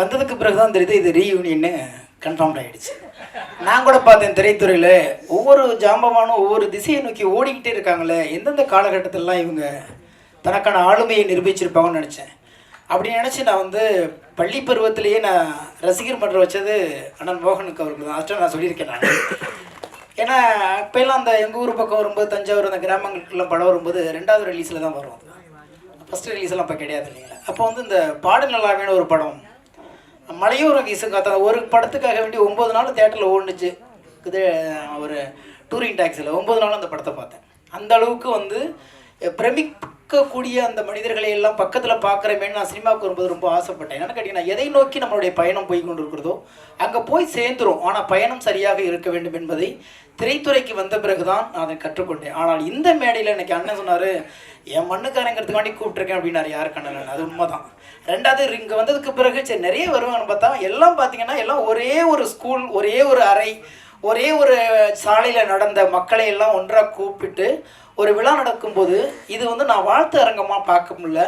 வந்ததுக்கு பிறகு தான் தெரியுது இது ரீயூனியன்னு கன்ஃபார்ம் ஆகிடுச்சு. நான் கூட பார்த்தேன் திரைத்துறையில் ஒவ்வொரு ஜாம்பவானும் ஒவ்வொரு திசையை நோக்கி ஓடிக்கிட்டே இருக்காங்களே, எந்தெந்த காலகட்டத்திலலாம் இவங்க தனக்கான ஆளுமையை நிரூபிச்சிருப்பாங்கன்னு நினச்சேன். அப்படி நினச்சி நான் வந்து பள்ளி பருவத்திலேயே நான் ரசிகர் மன்றம் வச்சது அண்ணன் மோகனுக்கு அவருக்கு தான். அதான் நான் சொல்லியிருக்கேன் நான். ஏன்னா இப்போலாம் அந்த எங்கள் ஊர் பக்கம் வரும்போது தஞ்சாவூர் அந்த கிராமங்களுக்கெல்லாம் படம் வரும்போது 2வது ரிலீஸில் தான் வரும். ஃபஸ்ட்டு ரிலீஸ்லாம் அப்போ கிடையாது இல்லைங்களா. அப்போ வந்து இந்த பாடு நல்லாவேன்னு ஒரு படம், மலையூர் வீசும் காத்தா ஒரு படத்துக்காக வேண்டி 9 நாள் தேட்டரில் ஓடுனுச்சு. இது ஒரு டூரிங் டாக்ஸியில் 9 நாள் அந்த படத்தை பார்த்தேன். அந்த அளவுக்கு வந்து பிரமிக்கக்கூடிய அந்த மனிதர்களை எல்லாம் பக்கத்தில் பார்க்குறமேன்னு நான் சினிமாவுக்கு வரும்போது ரொம்ப ஆசைப்பட்டேன். என்னென்னு கேட்டிங்கன்னா, எதை நோக்கி நம்மளுடைய பயணம் போய் கொண்டு இருக்கிறதோ அங்கே போய் சேர்ந்துரும். ஆனால் பயணம் சரியாக இருக்க வேண்டும் என்பதை திரைத்துறைக்கு வந்த பிறகு தான் நான் அதை கற்றுக்கொண்டேன். ஆனால் இந்த மேடையில் எனக்கு அண்ணன் சொன்னார், என் மண்ணுக்காரங்கிறதுக்காண்டி கூப்பிட்ருக்கேன் அப்படின்னாரு. யார் கண்ணன், அது உண்மை தான். 2வது இங்கே வந்ததுக்கு பிறகு சரி நிறைய வருவாங்கன்னு பார்த்தா எல்லாம் பார்த்தீங்கன்னா எல்லாம் ஒரே ஒரு ஸ்கூல், ஒரே ஒரு அறை, ஒரே ஒரு சாலையில் நடந்த மக்களை எல்லாம் ஒன்றாக கூப்பிட்டு ஒரு விழா நடக்கும்போது இது வந்து நான் வாழ்த்து அரங்கமாக பார்க்க முடியல,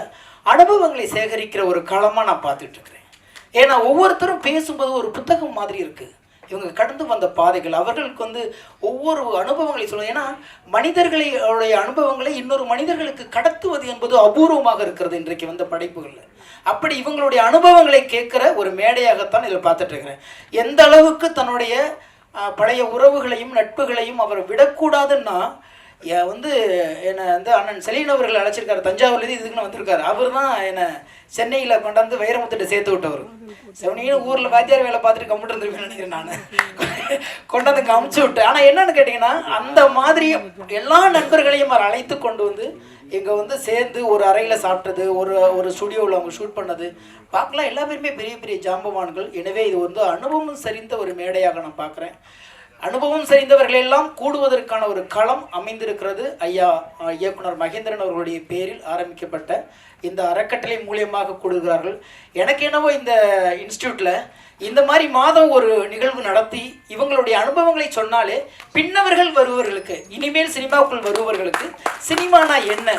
அனுபவங்களை சேகரிக்கிற ஒரு களமாக நான் பார்த்துட்ருக்குறேன். ஏன்னா ஒவ்வொருத்தரும் பேசும்போது ஒரு புத்தகம் மாதிரி இருக்குது. இவங்க கடந்து வந்த பாதைகள், அவர்களுக்கு வந்து ஒவ்வொரு அனுபவங்களை சொல்லுவது. ஏன்னா மனிதர்களுடைய அனுபவங்களை இன்னொரு மனிதர்களுக்கு கடத்துவது என்பது அபூர்வமாக இருக்கிறது இன்றைக்கு வந்த படைப்புகளில். அப்படி இவங்களுடைய அனுபவங்களை கேட்குற ஒரு மேடையாகத்தான் இதில் பார்த்துட்டு இருக்கிறேன். எந்த அளவுக்கு தன்னுடைய பழைய உறவுகளையும் நட்புகளையும் அவர் விடக்கூடாதுன்னா வந்து என்னை வந்து அண்ணன் செலீன் அவர்கள் அழைச்சிருக்காரு. தஞ்சாவூர்லேருந்து இதுக்குன்னு வந்திருக்காரு. அவர் தான் என்னை சென்னையில் கொண்டாந்து வைரமுத்திட்ட சேர்த்து விட்டவர். செவனியும் ஊரில் வாத்தியார் வேலை பார்த்துட்டு கம்ப்யூட்டர் இருந்திருப்பேன்னு நினைக்கிறேன். நான் கொண்டாந்து அமுச்சு விட்டேன். ஆனால் என்னன்னு கேட்டிங்கன்னா, அந்த மாதிரி எல்லா நண்பர்களையும் அவர் அழைத்து கொண்டு வந்து இங்கே வந்து சேர்ந்து ஒரு அறையில் சாப்பிட்டது, ஒரு ஸ்டுடியோவில் அவங்க ஷூட் பண்ணது பார்க்கலாம். எல்லா பேருமே பெரிய பெரிய ஜாம்பவான்கள். எனவே இது வந்து அனுபவம் சரிந்த ஒரு மேடையாக நான் பார்க்குறேன். அனுபவம் சரிந்தவர்களெல்லாம் கூடுவதற்கான ஒரு களம் அமைந்திருக்கிறது. ஐயா இயக்குனர் மகேந்திரன் அவர்களுடைய பேரில் ஆரம்பிக்கப்பட்ட இந்த அறக்கட்டளை மூலியமாக கூடுகிறார்கள். எனக்கு என்னவோ இந்த இன்ஸ்டியூட்டில் இந்த மாதிரி மாதம் ஒரு நிகழ்வு நடத்தி இவங்களுடைய அனுபவங்களை சொன்னாலே பின்னவர்கள் வருபவர்களுக்கு, இனிமேல் சினிமாவுக்குள் வருபவர்களுக்கு சினிமானா என்ன,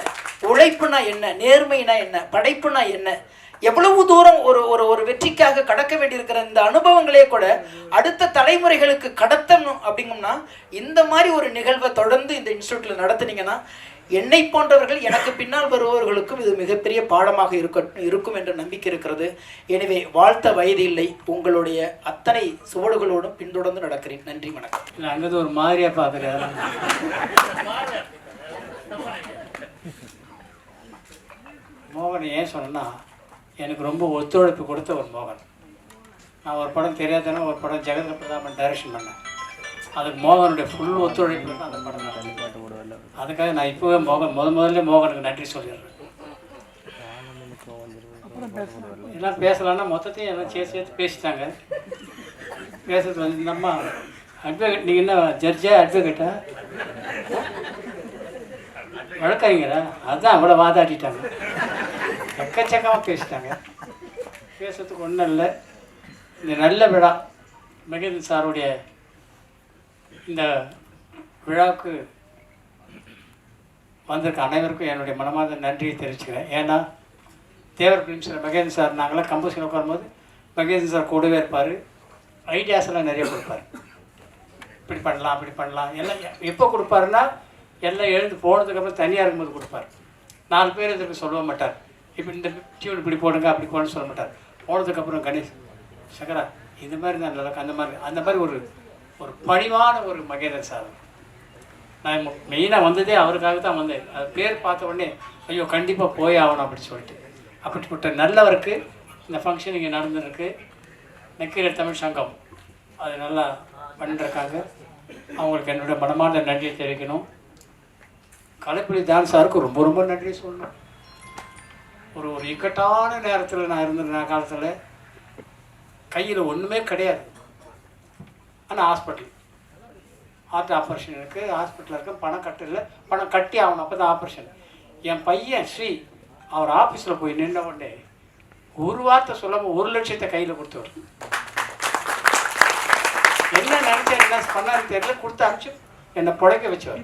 உழைப்புனா என்ன, நேர்மைனா என்ன, படைப்புனா என்ன, எவ்வளவு தூரம் ஒரு ஒரு ஒரு வெற்றிக்காக கடக்க வேண்டியிருக்கிற இந்த அனுபவங்களே கூட அடுத்த தலைமுறைகளுக்கு கடத்தணும். அப்படிங்கம்னா இந்த மாதிரி ஒரு நிகழ்வை தொடர்ந்து இந்த இன்ஸ்டியூட்டில் நடத்துனீங்கன்னா என்னை போன்றவர்கள் எனக்கு பின்னால் வருபவர்களுக்கும் இது மிகப்பெரிய பாடமாக இருக்கும் என்ற நம்பிக்கை இருக்கிறது. எனவே வாழ்த்த வயது இல்லை, உங்களுடைய அத்தனை சுவடுகளோடும் பின்தொடர்ந்து நடக்கிறேன். நன்றி, வணக்கம். இல்லை அங்கே ஒரு மாதிரியா பார்க்குறேன். மோகன் ஏன் சொன்னா, எனக்கு ரொம்ப ஒத்துழைப்பு கொடுத்த ஒரு மோகன். நான் ஒரு படம் தெரியாதானே ஒரு படம் ஜெகதர பிரதாபன் டைரக்ஷன் பண்ணேன். அதுக்கு மோகனுடைய ஃபுல் ஒத்துழைப்பு தான் அந்த படம் நான். அதுக்காக நான் இப்போவே முதல்ல மோகனுக்கு நன்றி சொல்லிடுறேன். எல்லாம் பேசலான்னா மொத்தத்தையும் எல்லாம் சேர்த்து பேசிட்டாங்க. பேசுறது வந்து இந்த அம்மா அட்வொகேட், நீங்கள் என்ன ஜட்ஜா அட்வொகேட்டா வழக்காரீங்களா, அதுதான் அவ்வளோ வாதாட்டிட்டாங்க. எக்கச்சக்கமாக பேசிட்டாங்க. பேசுறதுக்கு ஒன்றும் இல்லை. இந்த நல்ல விழா மகேந்திரன் சாருடைய இந்த விழாவுக்கு வந்திருக்க அனைவருக்கும் என்னுடைய மனமார்ந்த நன்றியை தெரிவிச்சுக்கிறேன். ஏன்னா தேவர் பிலிம்ஸில் மகேந்திரன் சார் நாங்களாம் கம்போசிஷன் உட்காரும்போது மகேந்திரன் சார் கூடவே இருப்பார். ஐடியாஸ் எல்லாம் நிறைய கொடுப்பார். இப்படி பண்ணலாம் அப்படி பண்ணலாம் எல்லாம். எப்போ கொடுப்பாருன்னா எல்லாம் எழுந்து போனதுக்கப்புறம் தனியாக இருக்கும்போது கொடுப்பார். 4 பேர் இதுக்கு சொல்ல மாட்டார். இப்போ இந்த டியூன் இப்படி போடுங்க அப்படி போடணும்னு சொல்ல மாட்டார். போனதுக்கப்புறம் கணேஷ் சங்கரா இந்த மாதிரி தான் நல்லா அந்த மாதிரி ஒரு ஒரு பணிவான ஒரு மகேந்திரன் சார். நான் மெயினாக வந்ததே அவருக்காக தான் வந்தேன். அது பேர் பார்த்த உடனே ஐயோ கண்டிப்பாக போய் ஆகணும் அப்படின்னு சொல்லிட்டு, அப்படிப்பட்ட நல்லவருக்கு இந்த ஃபங்க்ஷன் இங்கே நடந்துருக்கு. நக்கீரர் தமிழ் சங்கம் அது நல்லா பண்ணிருக்காங்க. அவங்களுக்கு என்னுடைய மனமார்ந்த நன்றியை தெரிவிக்கணும். கலைப்புலி தான் சாருக்கு ரொம்ப ரொம்ப நன்றி சொல்லணும். ஒரு இக்கட்டான நேரத்தில் நான் இருந்த காலத்தில் கையில் ஒன்றுமே கிடையாது. ஆனால் ஹாஸ்பிட்டல் ஹார்ட் ஆப்ரேஷன் இருக்குது, ஹாஸ்பிட்டலில் இருக்க பணம் கட்டல, பணம் கட்டி ஆகணும், அப்போ தான் ஆப்ரேஷன். என் பையன் ஸ்ரீ அவர் ஆஃபீஸில் போய் நின்ற உடனே ஒரு வார்த்தை சொல்லாமல் 1 லட்சத்தை கையில் கொடுத்தவர். என்ன நினச்சேன் என்ன பண்ணான்னு தெரியல, கொடுத்து அனுப்பிச்சு என்னை புழைக்க வச்சவர்.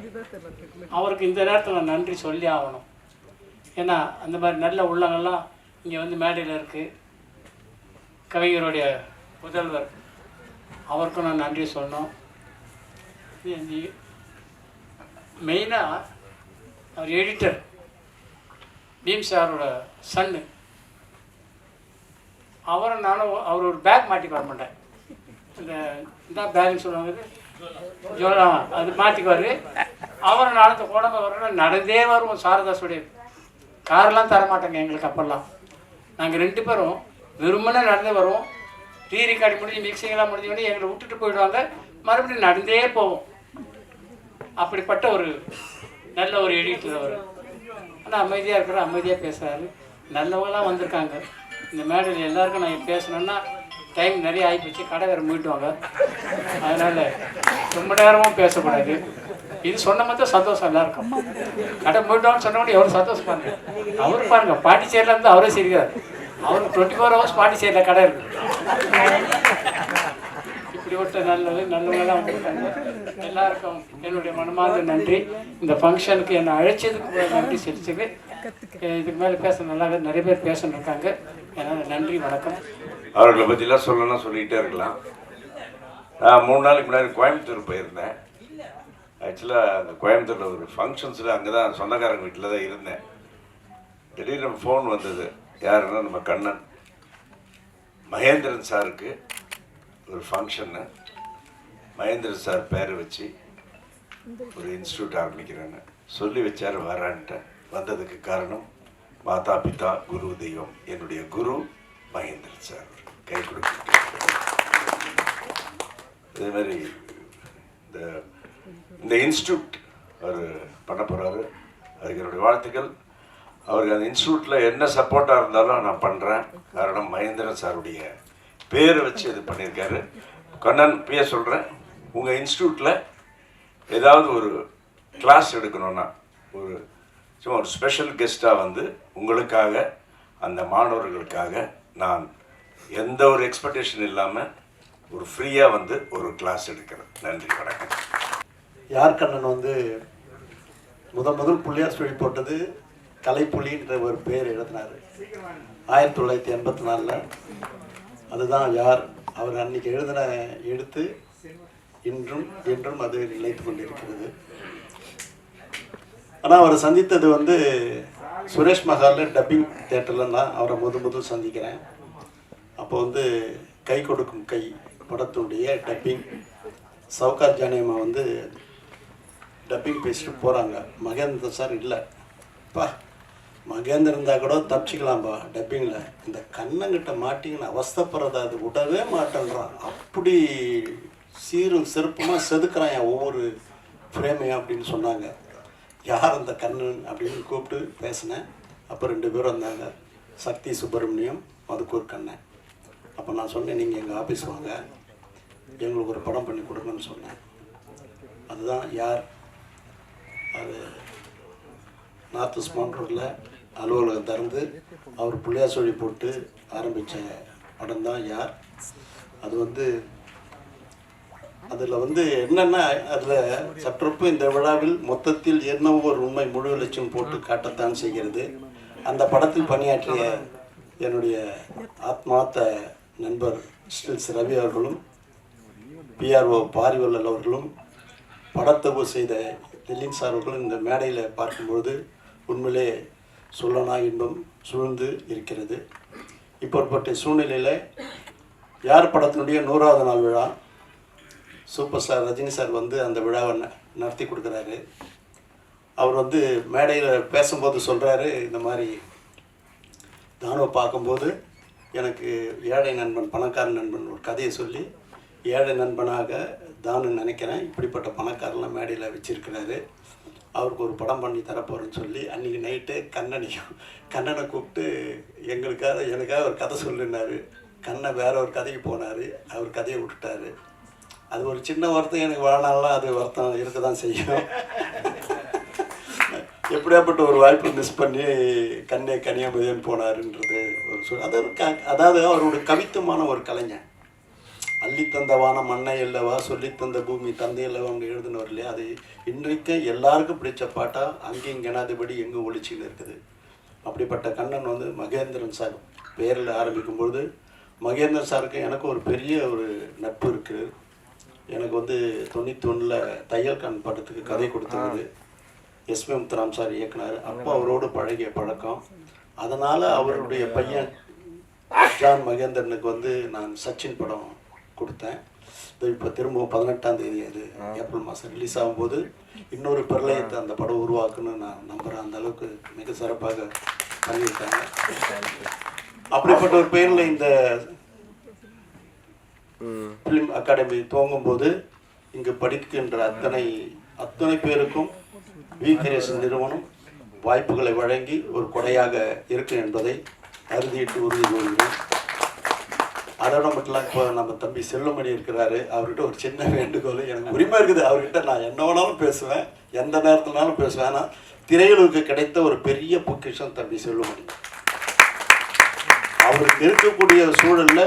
அவருக்கு இந்த நேரத்தில் நான் நன்றி சொல்லி ஆகணும். ஏன்னா அந்த மாதிரி நல்ல உள்ளங்கள்லாம் இங்கே வந்து மேடையில் இருக்குது. கவிஞருடைய முதல்வர் அவருக்கும் நான் நன்றி சொல்லணும். மெயினாக அவர் எடிட்டர் பீம் சாரோட சன்னு, அவரும் நானும் அவர் ஒரு பேக் மாட்டிக்கு வர மாட்டேன். இந்த பேக்னு சொல்லுவாங்க, ஜோலாம் அது மாட்டிக்குவார். அவரும் நானும் உடம்பு வரணும் நடந்தே வருவோம். சாரதாஸுடைய காரெலாம் தரமாட்டேங்க எங்களுக்கு. அப்போல்லாம் நாங்கள் 2 பேரும் வெறுமனே நடந்தே வருவோம். ரீ ரெக்கார்டு முடிஞ்சு மிக்சிங்கெல்லாம் முடிஞ்சோடனே எங்களை விட்டுட்டு போயிடுவாங்க, மறுபடியும் நடந்தே போவோம். அப்படிப்பட்ட ஒரு நல்ல ஒரு எடிட்டர் அவர். ஆனால் அமைதியாக இருக்கிற, அமைதியாக பேசுகிறாரு. நல்லவங்களாம் வந்திருக்காங்க இந்த மேடையில். எல்லாருக்கும் நான் பேசணுன்னா டைம் நிறைய ஆகிப்போச்சு, கடை வேறு மூட்டுவாங்க. அதனால் ரொம்ப நேரமும் பேசக்கூடாது. இது சொன்ன மட்டும் சந்தோஷம் எல்லாருக்கும். கடை மூட்டுவான்னு சொன்னோடனே எவ்வளோ சந்தோஷம் பாருங்க. அவரு பாருங்க பாண்டிச்சேரியில் இருந்து அவரே சிரிக்கிறார். அவருக்கு 24 ஹவர்ஸ் பாண்டிச்சேரியில் கடை இருக்கு. இப்படிப்பட்ட நல்லவங்களாம் வந்திருக்காங்க. எல்லாருக்கும் என்னுடைய மனமார்ந்த நன்றி. இந்த ஃபங்க்ஷனுக்கு என்னை அழைச்சதுக்கு நன்றி செலுத்துக்கு. இதுக்கு மேலே பேச நல்லா நிறைய பேர் பேசணும் இருக்காங்க. அதனால் நன்றி, வணக்கம். அவர்களை பற்றிலாம் சொல்லணும்னா சொல்லிகிட்டே இருக்கலாம். நான் 3 நாளைக்கு முன்னாடி கோயம்புத்தூர் போயிருந்தேன். ஆக்சுவலாக அந்த கோயம்புத்தூரில் ஒரு ஃபங்க்ஷன்ஸில் அங்கே தான் சொந்தக்காரங்க வீட்டில் தான் இருந்தேன். திடீர்னு ஃபோன் வந்தது. யாருன்னா நம்ம கண்ணன் மகேந்திரன் சாருக்கு ஒரு ஃபங்க்ஷன்னு, மகேந்திரன் சார் பேரை வச்சு ஒரு இன்ஸ்டியூட் ஆரம்பிக்கிறேன்னு சொல்லி வச்சார். வரான்ட்டேன். வந்ததுக்கு காரணம் மாதா பிதா குரு தெய்வம். என்னுடைய குரு மகேந்திரன் சார். கை கொடுக்க இதே மாதிரி இந்த இன்ஸ்டியூட் அவர் பண்ண போகிறாரு. அதுக்கு என்னுடைய வாழ்த்துக்கள். அவருக்கு அந்த இன்ஸ்டியூட்டில் என்ன சப்போர்ட்டாக இருந்தாலும் நான் பண்ணுறேன். காரணம் மகேந்திரன் சாருடைய பேரை வச்சு இது பண்ணியிருக்காரு. கண்ணன் பிய சொல்கிறேன், உங்கள் இன்ஸ்டியூட்டில் ஏதாவது ஒரு கிளாஸ் எடுக்கணுன்னா சும்மா ஒரு ஸ்பெஷல் கெஸ்ட்டாக வந்து உங்களுக்காக, அந்த மாணவர்களுக்காக நான் எந்த ஒரு எக்ஸ்பெக்டேஷன் இல்லாமல் ஒரு ஃப்ரீயாக வந்து ஒரு கிளாஸ் எடுக்கிறேன். நன்றி, வணக்கம். யார் கண்ணன் வந்து முதல் புள்ளியார் சொல்லி போட்டது கலைப்புலின்ற ஒரு பேர் எழுதினார் 1984. அதுதான் யார். அவர் அன்னைக்கு எழுதின எழுத்து இன்றும் என்றும் அது நிலைத்து கொண்டிருக்கிறது. ஆனால் அவரை சந்தித்தது வந்து சுரேஷ் மஹாலில் டப்பிங் தேட்டரில் தான் அவரை முதல் சந்திக்கிறேன். அப்போ வந்து கை கொடுக்கும் கை படத்துடைய டப்பிங் சவுகார் ஜானியம்மா வந்து டப்பிங் பேசிட்டு போகிறாங்க. மகேந்திரன் சார் இல்லைப்பா, மகேந்திரன் இருந்தால் கூட தப்பிச்சிக்கலாம்ப்பா டப்பிங்கில், இந்த கண்ணங்கிட்ட மாட்டிங்கன்னு அவஸ்தப்படுறத அது விடவே மாட்டேன்றான். அப்படி சீரும் சிறப்புமாக செதுக்கிறான் என் ஒவ்வொரு ஃப்ரேமையும் அப்படின்னு சொன்னாங்க. யார் அந்த கண்ணன் அப்படின்னு கூப்பிட்டு பேசினேன். அப்போ 2 பேரும் வந்தாங்க, சக்தி சுப்பிரமணியம், மதுக்கூர் கண்ணன். அப்போ நான் சொன்னேன், நீங்கள் எங்கள் ஆஃபீஸ் வாங்க, எங்களுக்கு ஒரு படம் பண்ணி கொடுங்கன்னு சொன்னேன். அதுதான் யார். அது நார்த் ஸ்மான் ரோட்டில் அலுவலகம் திறந்து அவர் புள்ளியார் சொல்லி போட்டு ஆரம்பித்த படம் தான் யார். அது வந்து அதில் வந்து என்னென்னா, அதில் சற்றொப்பு இந்த விழாவில் மொத்தத்தில் என்னவோ ஒரு உண்மை முழு லட்சம் போட்டு காட்டத்தான் செய்கிறது. அந்த படத்தில் பணியாற்றிய என்னுடைய ஆத்மார்த்த நண்பர் ஸ்டில்ஸ் ரவி அவர்களும், பிஆர்ஓ பாரிவல்லல் அவர்களும், படத்தொகு செய்த தில்லின் சார் அவர்களும் இந்த மேடையில் பார்க்கும்பொழுது உண்மையிலே சொல்லனா இன்பம் சூழ்ந்து இருக்கிறது. இப்போற்பட்ட சூழ்நிலையில் யார் படத்தினுடைய 100வது நாள் விழா சூப்பர் ஸ்டார் ரஜினி சார் வந்து அந்த விழாவை நடத்தி கொடுக்குறாரு. அவர் வந்து மேடையில் பேசும்போது சொல்கிறாரு, இந்த மாதிரி தானுவை பார்க்கும்போது எனக்கு ஏழை நண்பன் பணக்கார நண்பன் ஒரு கதையை சொல்லி ஏழை நண்பனாக தானு நினைக்கிறேன், இப்படிப்பட்ட பணக்காரெலாம் மேடையில் வச்சுருக்கிறாரு, அவருக்கு ஒரு படம் பண்ணி தரப்போகிறேன்னு சொல்லி அன்றைக்கி நைட்டு கண்ணனை கூப்பிட்டு எனக்காக ஒரு கதை சொல்லினார். கண்ணை வேற ஒரு கதைக்கு போனார், அவர் கதையை விட்டுட்டார். அது ஒரு சின்ன வருத்தம் எனக்கு வாழ்நாளெலாம் அது வருத்தம் இருக்க தான் செய்யும். எப்படியாப்பட்ட ஒரு வாய்ப்பை மிஸ் பண்ணி கண்ணே கன்னியாகுமரியன் போனாருன்றது ஒரு அதாவது அவருடைய கவித்துவமான ஒரு கலைஞன். அள்ளித்தந்த வானம் மண்ணை இல்லவா, சொல்லித்தந்த பூமி தந்தை இல்லவா அவங்க எழுதினவர் இல்லையா, அது இன்றைக்கு எல்லாருக்கும் பிடிச்ச பாட்டாக அங்கேயும் கணாதிபடி எங்கும் ஒளிச்சின்னு இருக்குது. அப்படிப்பட்ட கண்ணன் வந்து மகேந்திரன் சார் பேரில் ஆரம்பிக்கும்பொழுது மகேந்திரன் சாருக்கு எனக்கு ஒரு பெரிய ஒரு நட்பு இருக்குது. எனக்கு வந்து 91 தையல் கண் படத்துக்கு கதை கொடுத்தவர் எஸ்பி முத்துராம் சார் இயக்குனர். அப்போ அவரோடு பழகிய பழக்கம். அதனால் அவருடைய பையன் ஜான் மகேந்திரனுக்கு வந்து நான் சச்சின் படம் கொடுத்தேன். இப்போ திரும்பவும் 18ஆம் தேதி அது ஏப்ரல் மாதம் ரிலீஸ் ஆகும்போது இன்னொரு பிரளயத்தை அந்த படம் உருவாக்குன்னு நான் நம்புகிறேன். அந்த அளவுக்கு மிக சிறப்பாக பண்ணியிருக்காங்க. அப்படிப்பட்ட ஒரு பெயரில் இந்த ஃபிலிம் அகாடமி துவங்கும்போது இங்கு படிக்கின்ற அத்தனை பேருக்கும் வி கிரியேஷன் நிறுவனம் வாய்ப்புகளை வழங்கி ஒரு கொடையாக இருக்கும் என்பதை அறுதியிட்டு உறுதி கூறுகிறேன். அதோட மட்டும் இப்போ நம்ம தம்பி செல்வமணி இருக்கிறாரு. அவர்கிட்ட ஒரு சின்ன வேண்டுகோள், எனக்கு உரிமை இருக்குது அவர்கிட்ட, நான் என்ன வேணாலும் பேசுவேன், எந்த நேரத்துலனாலும் பேசுவேன். ஆனால் திரையுலகுக்கு கிடைத்த ஒரு பெரிய பொக்கிஷம் தம்பி செல்வமணி. அவருக்கு இருக்கக்கூடிய சூழலில்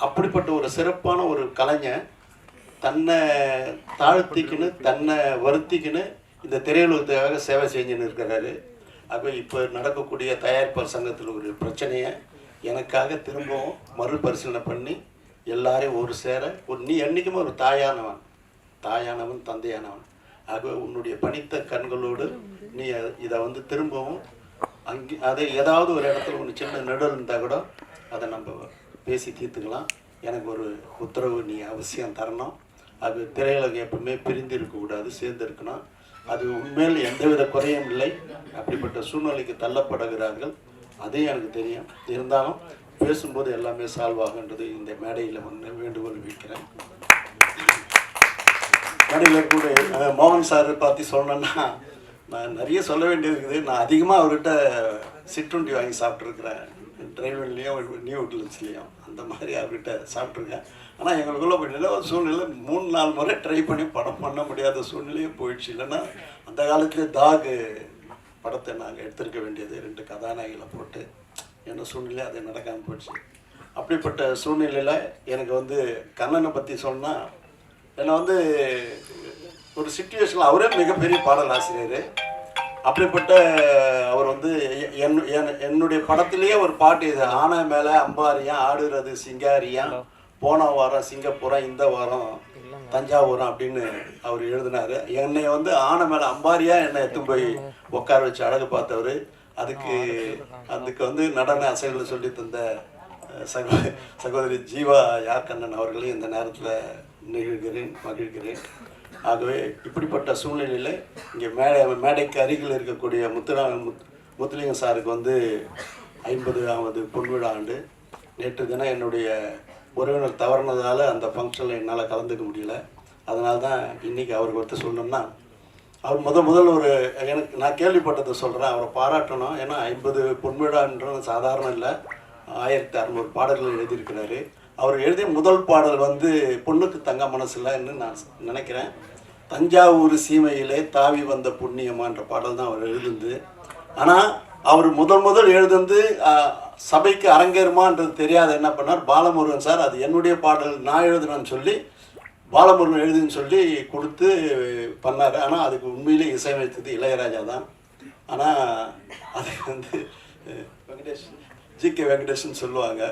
அப்படிப்பட்ட ஒரு சிறப்பான ஒரு கலைஞர் தன்னை தாழ்த்திக்கின்னு தன்னை வருத்திக்கின்னு இந்த திரையுலகத்துக்காக சேவை செஞ்சுன்னு இருக்கிறாரு. ஆகவே இப்போ நடக்கக்கூடிய தயாரிப்பாளர் சங்கத்தில் ஒரு பிரச்சனையை எனக்காக திரும்பவும் மறுபரிசீலனை பண்ணி எல்லாரையும் ஒரு சேர நீ என்றைக்குமே ஒரு தாயானவன் தந்தையானவன். ஆகவே உன்னுடைய பணித்த கண்களோடு நீ இதை வந்து திரும்பவும் அதை ஏதாவது ஒரு இடத்துல ஒன்று சின்ன நெடல் இருந்தால் கூட அதை நம்ம பேசி தீர்த்துக்கலாம். எனக்கு ஒரு உத்தரவு நீ அவசியம் தரணும். அது திரையுலகம் எப்பவுமே பிரிந்து இருக்கக்கூடாது, சேர்ந்து இருக்கணும். அது உண்மையில் எந்தவித குறையும் இல்லை. அப்படிப்பட்ட சூழ்நிலைக்கு தள்ளப்படுகிறார்கள், அதையும் எனக்கு தெரியும். இருந்தாலும் பேசும்போது எல்லாமே சால்வ் ஆகுன்றது இந்த மேடையில் வந்து வேண்டுகோள் வைக்கிறேன். மேடையில் கூட மோகன் சார் பார்த்து சொல்லணுன்னா நான் நிறைய சொல்ல வேண்டியது இருக்குது. நான் அதிகமாக அவர்கிட்ட சிற்றுண்டி வாங்கி சாப்பிட்ருக்குறேன், டிரைவர்லேயும் நியூ ஹோட்டல்ஸ்லேயும் அந்த மாதிரி அவர்கிட்ட சாப்பிட்ருக்கேன். ஆனால் எங்களுக்குள்ள நில ஒரு சூழ்நிலை 3-4 முறை ட்ரை பண்ணி படம் பண்ண முடியாத சூழ்நிலையும் போயிடுச்சு. இல்லைன்னா அந்த காலத்துலேயே தாகு படத்தை நாங்கள் எடுத்திருக்க வேண்டியது 2 கதாநாயகிகளை போட்டு, என்ன சூழ்நிலை அதை நடக்காமல் போயிடுச்சு. அப்படிப்பட்ட சூழ்நிலையில் எனக்கு வந்து கண்ணனை பற்றி சொன்னால், என்னை வந்து ஒரு சிச்சுவேஷனில் அவரே மிகப்பெரிய பாடல் ஆசிரியர். அப்படிப்பட்ட அவர் வந்து என்னுடைய படத்திலேயே ஒரு பாட்டு, இது ஆனை மேலே அம்பாரியா ஆடுறது சிங்காரியா, போன வாரம் சிங்கப்பூரம் இந்த வாரம் தஞ்சாவூரம் அப்படின்னு அவர் எழுதினார். என்னை வந்து ஆனை மேலே அம்பாரியா என்னை எடுத்து போய் உட்கார வச்சு அழகு பார்த்தவர். அதுக்கு வந்து நடன அசைகளை சொல்லி தந்த சகோதரி ஜீவா யாக்கண்ணன் அவர்களையும் இந்த நேரத்தில் மகிழ்கிறேன். ஆகவே இப்படிப்பட்ட சூழ்நிலையில் இங்கே மேடைக்கு அருகில் இருக்கக்கூடிய முத்துலிங்கம் சாருக்கு வந்து 50வது பொன்விழா ஆண்டு. நேற்று தினம் என்னுடைய உறவினர் தவறினதால் அந்த ஃபங்க்ஷனில் என்னால் கலந்துக்க முடியல. அதனால தான் இன்றைக்கி அவருக்கு ஒருத்தர் சொல்லணும்னா, அவர் முதல் ஒரு நான் கேள்விப்பட்டதை சொல்கிறேன், அவரை பாராட்டணும். ஏன்னா 50 பொன்விழான்றது சாதாரண இல்லை, 1600 பாடல்கள் எழுதியிருக்கிறாரு. அவர் எழுதிய முதல் பாடல் வந்து பொண்ணுக்கு தங்க மனசுலன்னு நான் நினைக்கிறேன். தஞ்சாவூர் சீமையிலே தாவி வந்த புண்ணியமான்ற பாடல் தான் அவர் எழுதுந்து. ஆனால் அவர் முதல் எழுதுந்து சபைக்கு அரங்கேறுமான்றது தெரியாத என்ன பண்ணார், பாலமுருகன் சார் அது என்னுடைய பாடல் நான் எழுதுனேன்னு சொல்லி பாலமுருகன் எழுதுன்னு சொல்லி கொடுத்து பண்ணார். ஆனால் அதுக்கு உண்மையிலே இசையமைத்தது இளையராஜா தான். ஆனால் அது வந்து ஜி.கே. வெங்கடேஷன் சொல்லுவாங்க.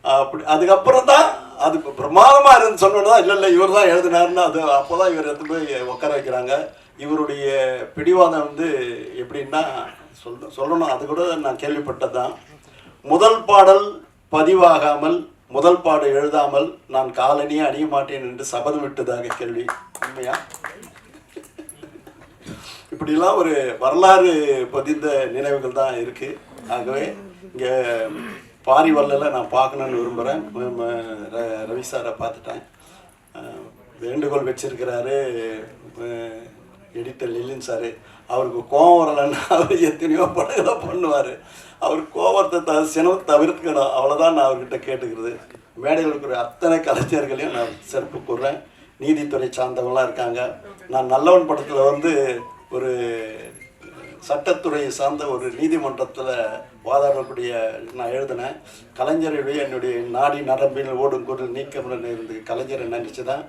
அப்படி அதுக்கப்புறம் தான் அது பிரமாதமாக இருந்து சொன்னோன்னா இல்லை இவர் தான் எழுதினாருன்னு அது அப்போ தான் இவர் எடுத்து போய் உட்கார வைக்கிறாங்க. இவருடைய பிடிவாதம் வந்து எப்படின்னா சொல்லணும், அது கூட நான் கேள்விப்பட்டது தான். முதல் பாடல் பதிவாகாமல், முதல் பாடல் எழுதாமல் நான் காலனியே அணிய மாட்டேன் என்று சபதம் விட்டதாக கேள்வி உண்மையா? இப்படிலாம் ஒரு வரலாறு பதிந்த நினைவுகள் தான் இருக்குது. ஆகவே இங்கே பாரிவல்லில் நான் பார்க்கணுன்னு விரும்புகிறேன். ரவி சாரை பார்த்துட்டேன், வேண்டுகோள் வச்சிருக்கிறாரு எடிட்டர் லில்லின் சார். அவருக்கு கோவம் வரலைன்னா அவர் எத்தனையோ படங்களை பண்ணுவார். அவர் கோவத்தை சினம் தவிர்க்கணும், அவ்வளோதான் நான் அவர்கிட்ட கேட்டுக்கிறது. மேடையில் இருக்கிற அத்தனை கலைஞர்களையும் நான் சிறப்பு கூறுறேன். நீதித்துறை சார்ந்தவங்களாம் இருக்காங்க. நான் நல்லவன் படத்தில் வந்து ஒரு சட்டத்துறையை சார்ந்த ஒரு நீதிமன்றத்தில் வாதாடக்கூடிய நான் எழுதினேன். கலைஞருடைய என்னுடைய நாடி நரம்பில் ஓடும் குரல் நீக்கம்னு இருந்து கலைஞரை நினச்சி தான்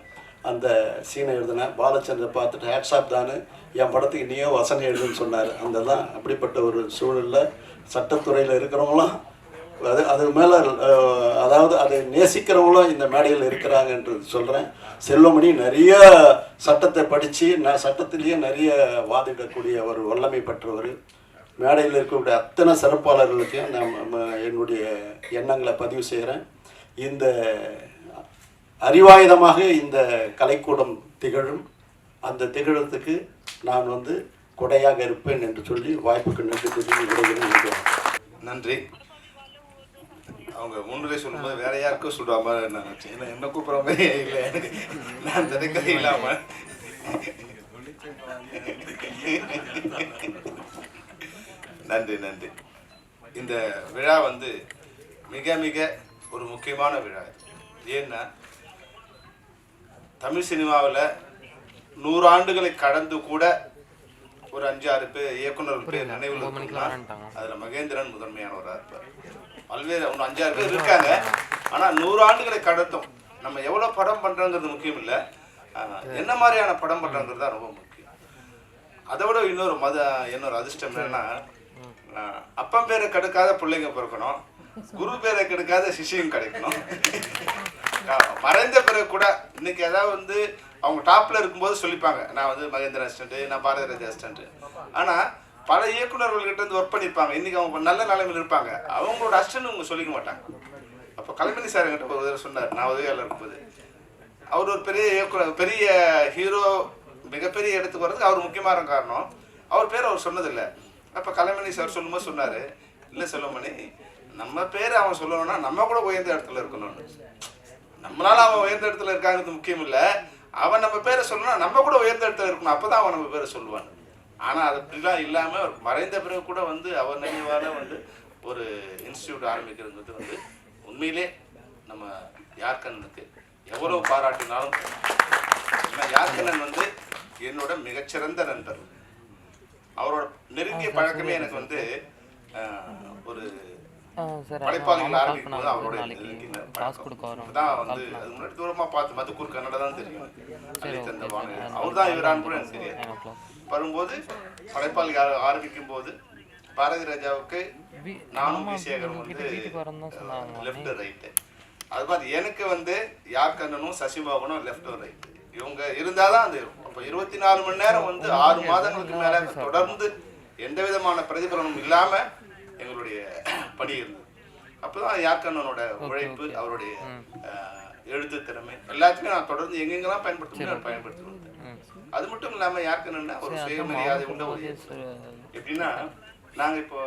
அந்த சீனை எழுதினேன். பாலச்சந்திரன் பார்த்துட்டு ஹேட்ஸாப் தானு என் படத்துக்கு நீயோ வசனம் எழுதுன்னு சொன்னார். அந்த தான் அப்படிப்பட்ட ஒரு சூழலில் சட்டத்துறையில் இருக்கிறவங்களாம் அது மேலே அதாவது அதை நேசிக்கிறவங்களும் இந்த மேடையில் இருக்கிறாங்கன்றது சொல்கிறேன். செல்வமணி நிறைய சட்டத்தை படித்து சட்டத்திலேயே நிறைய வாதிடக்கூடிய ஒரு வல்லமை பெற்றவர். மேடையில் இருக்கக்கூடிய அத்தனை சிறப்பாளர்களுக்கும் நான் என்னுடைய எண்ணங்களை பதிவு செய்கிறேன். இந்த அறிவாயுதமாக இந்த கலைக்கூடம் திகழும். அந்த திகழத்துக்கு நான் கொடையாக இருப்பேன் என்று சொல்லி வாய்ப்புக்கு நன்றி சொல்லி விடைகிறேன். நன்றி. அவங்க முன்னுரை சொல்லும்போது வேற யாருக்கும் சொல்லுவாம நினைச்சேன். என்ன கூப்பிட்ற மாதிரி இல்லை, நான் திரைக்கதை இல்லாம. நன்றி நன்றி. இந்த விழா மிக மிக ஒரு முக்கியமான விழா. ஏன்னா தமிழ் சினிமாவில் 100 ஆண்டுகளை கடந்து கூட ஒரு 5-6 பேர் இயக்குநர்கள் பேர் நினைவில் இருக்குன்னா அதில் மகேந்திரன் முதன்மையானவராக இருப்பார். பல்வேறு இன்னும் 5-6 பேர் இருக்காங்க. ஆனால் 100 ஆண்டுகளை கடத்தும். நம்ம எவ்வளோ படம் பண்ணுறோங்கிறது முக்கியம் இல்லை, என்ன மாதிரியான படம் பண்ணுறோங்கிறது தான் ரொம்ப முக்கியம். அதை விட இன்னொரு அதிர்ஷ்டம் என்னன்னா, அப்பன் பேரை கெடுக்காத பிள்ளைங்க பிறக்கணும், குரு பேரை கெடுக்காத சிஷியும் கிடைக்கணும். மறைந்த பிறகு கூட இன்னைக்கு ஏதாவது அவங்க டாப்ல இருக்கும்போது சொல்லிப்பாங்க, நான் மகேந்திரன் அசிஸ்டன்ட், நான் பாரதிராஜா அசிஸ்டன்ட். ஆனால் பல இயக்குநர்கள்கிட்ட ஒர்க் பண்ணியிருப்பாங்க. இன்னைக்கு அவங்க நல்ல நிலைமையில் இருப்பாங்க. அவங்களோட அசிஸ்டன்ட் அவங்க சொல்லிக்க மாட்டாங்க. அப்போ கலைமணி சார் என்கிட்ட ஒரு தடவை சொன்னார், நான் உதவியாளர் இருக்கும்போது, அவர் ஒரு பெரிய இயக்குனர், பெரிய ஹீரோ, மிகப்பெரிய இடத்துக்கு வர்றதுக்கு அவர் முக்கியமான காரணம். அவர் பேர் அவர் சொன்னதில்லை. அப்போ கலைமணி சார் சொல்லும்போது சொன்னார், இல்லை செல்வமணி, நம்ம பேர் அவன் சொல்லணும்னா நம்ம கூட உயர்ந்த இடத்துல இருக்கணும்னு. நம்மளால அவன் உயர்ந்த இடத்துல இருக்காங்கிறது முக்கியம் இல்லை, அவன் நம்ம பேரை சொல்லணும்னா நம்ம கூட உயர்ந்த இடத்துல இருக்கணும், அப்போ தான் அவன் நம்ம பேரை சொல்லுவான். ஆனால் அது அப்படிலாம் இல்லாமல் மறைந்த பிறகு கூட அவர் நினைவால் ஒரு இன்ஸ்டியூட் ஆரம்பிக்கிறது உண்மையிலே நம்ம யார்கண்ணனுக்கு எவ்வளோ பாராட்டினாலும். ஏன்னா யார்கண்ணன் என்னோட மிகச்சிறந்த நண்பர். அவரோட நெருங்கிய பழக்கமே எனக்கு ஒரு படைப்பாளிகள் ஆரம்பிக்கும் போது அவரோட தான் அது முன்னாடி தூரமாக பார்த்து மதுக்கூர் கன்னடா தான் தெரியும். அவர் தான் இவரான்னு கூட எனக்கு தெரியாது. வரும்போது படைப்பாளிகள் ஆரம்பிக்கும் போது பாரதி ராஜாவுக்கு நானும் விசேகரும் லெஃப்ட் ரைட்டு. அது மாதிரி எனக்கு யார்கண்ணனும் சசிமோகனும் லெஃப்ட் ரைட்டு. இவங்க இருந்தாதான் அது இருக்கும். அப்போ 24 மணி நேரம் 6 மாதங்களுக்கு மேலே தொடர்ந்து எந்த விதமான பிரதிபலனும் இல்லாமல் எங்களுடைய பணி இருந்தது. அப்போதான் யார்கண்ணனோட உழைப்பு, அவருடைய எழுத்து திறமை எல்லாத்தையுமே நான் தொடர்ந்து எங்கெங்கெல்லாம் பயன்படுத்துவேன். அது மட்டும் இல்லாமல் யார்கண்ணன் ஒரு சுயமரியாதை உள்ள ஒரு எப்படின்னா, நாங்கள் இப்போ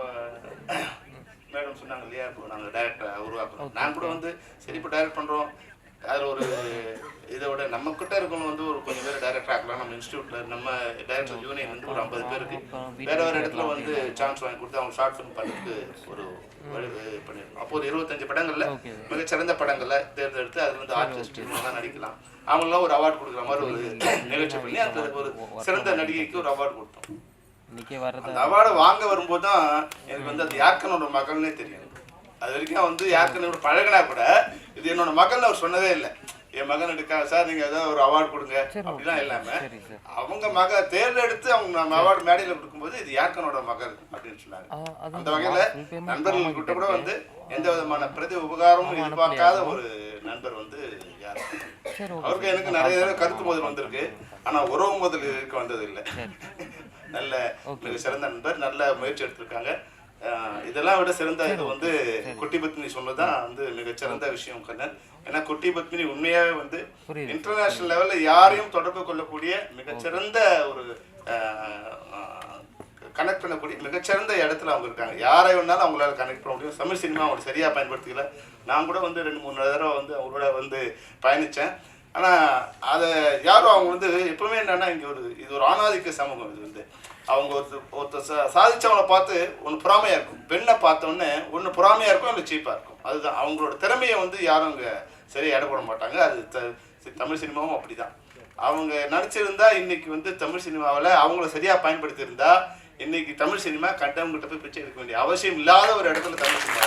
மேடம் சொன்னாங்க இல்லையா, இப்போ நாங்கள் டைரக்டரை உருவாக்குறோம். நான் கூட சரி இப்போ டைரக்ட் பண்ணுறோம், அதில் ஒரு இதை விட நம்மக்கிட்ட இருக்கணும் ஒரு கொஞ்சம் பேர் டைரக்டர் ஆக்கலாம். நம்ம இன்ஸ்டியூட்டில் நம்ம டைரக்டர் யூனியன் ஒரு 50 பேருக்கு வேற இடத்துல சான்ஸ் வாங்கி கொடுத்து அவங்க ஷார்ட் ஃபிலிம் பண்ணுறதுக்கு ஒரு வழி பண்ணியிருக்கோம். அப்போ ஒரு 25 படங்களில் மிகச்சிறந்த படங்களை தேர்ந்தெடுத்து அதில் ஆர்டிஸ்ட் இதெல்லாம் நடிக்கலாம். அவங்களாம் ஒரு அவார்டு கொடுக்குற மாதிரி ஒரு நிகழ்ச்சி பண்ணி அந்த ஒரு சிறந்த நடிகைக்கு ஒரு அவார்டு கொடுத்தோம். அந்த அவார்டு வாங்க வரும்போது தான் எனக்கு அது யார்கண்ணனோட மகள்னே தெரியும். அது வரைக்கும் யார்கண்ணனோட பழகினா கூட இது என்னோட மகள்னு அவர் சொன்னதே இல்லை. என் மகன் எடுக்காங்க சார், நீங்கள் ஏதாவது ஒரு அவார்டு கொடுங்க அப்படிலாம் இல்லாமல் அவங்க தேர்ந்தெடுத்து அவங்க நம்ம அவார்டு மேடையில் கொடுக்கும்போது இது யார்கண்ணனோட மகள் அப்படின்னு சொன்னாங்க. அந்த வகையில் நண்பர்கள் கிட்ட கூட எந்த விதமான பிரதி உபகாரமும் எதிர்பார்க்காத ஒரு நண்பர் யார்கண்ணன். அவருக்கு எனக்கு நிறைய நேரம் கருத்து மோதல் வந்திருக்கு, ஆனால் உறவு மோதல் இருக்க வந்தது இல்லை. நல்ல மிக சிறந்த நண்பர், நல்ல முயற்சி எடுத்திருக்காங்க. இதெல்லாம் விட சிறந்த இது குட்டி பத்மினி சொன்னதான் மிகச்சிறந்த விஷயம் கண்ணன். ஏன்னா குட்டி பத்மினி உண்மையாகவே இன்டர்நேஷனல் லெவலில் யாரையும் தொடர்பு கொள்ளக்கூடிய மிகச்சிறந்த ஒரு கனெக்ட் பண்ணக்கூடிய மிகச்சிறந்த இடத்துல அவங்க இருக்காங்க. யாரை வேணாலும் அவங்களால கனெக்ட் பண்ண முடியும். தமிழ் சினிமா அவங்க சரியாக பயன்படுத்திக்கல. நான் கூட 2-3 தடவை அவங்களோட பயணித்தேன். ஆனால் அதை யாரும் அவங்க எப்பவுமே என்னன்னா இங்கே இது ஒரு ஆணாதிக்க சமூகம். இது அவங்க ஒருத்தர் சாதிச்சவங்களை பார்த்து ஒன்று பொறாமையாக இருக்கும், பெண்ணை பார்த்தோன்னே ஒன்று பொறாமையாக இருக்கும், இல்லை சீப்பாக இருக்கும். அதுதான் அவங்களோட திறமையை யாரும் அங்கே சரியாக இட போட மாட்டாங்க. அது தமிழ் சினிமாவும் அப்படி தான். அவங்க நடிச்சிருந்தா இன்னைக்கு தமிழ் சினிமாவில் அவங்கள சரியாக பயன்படுத்தியிருந்தா இன்னைக்கு தமிழ் சினிமா கண்டவங்கிட்ட போய் பிச்சை எடுக்க வேண்டிய அவசியம் இல்லாத ஒரு இடத்துல தமிழ் சினிமா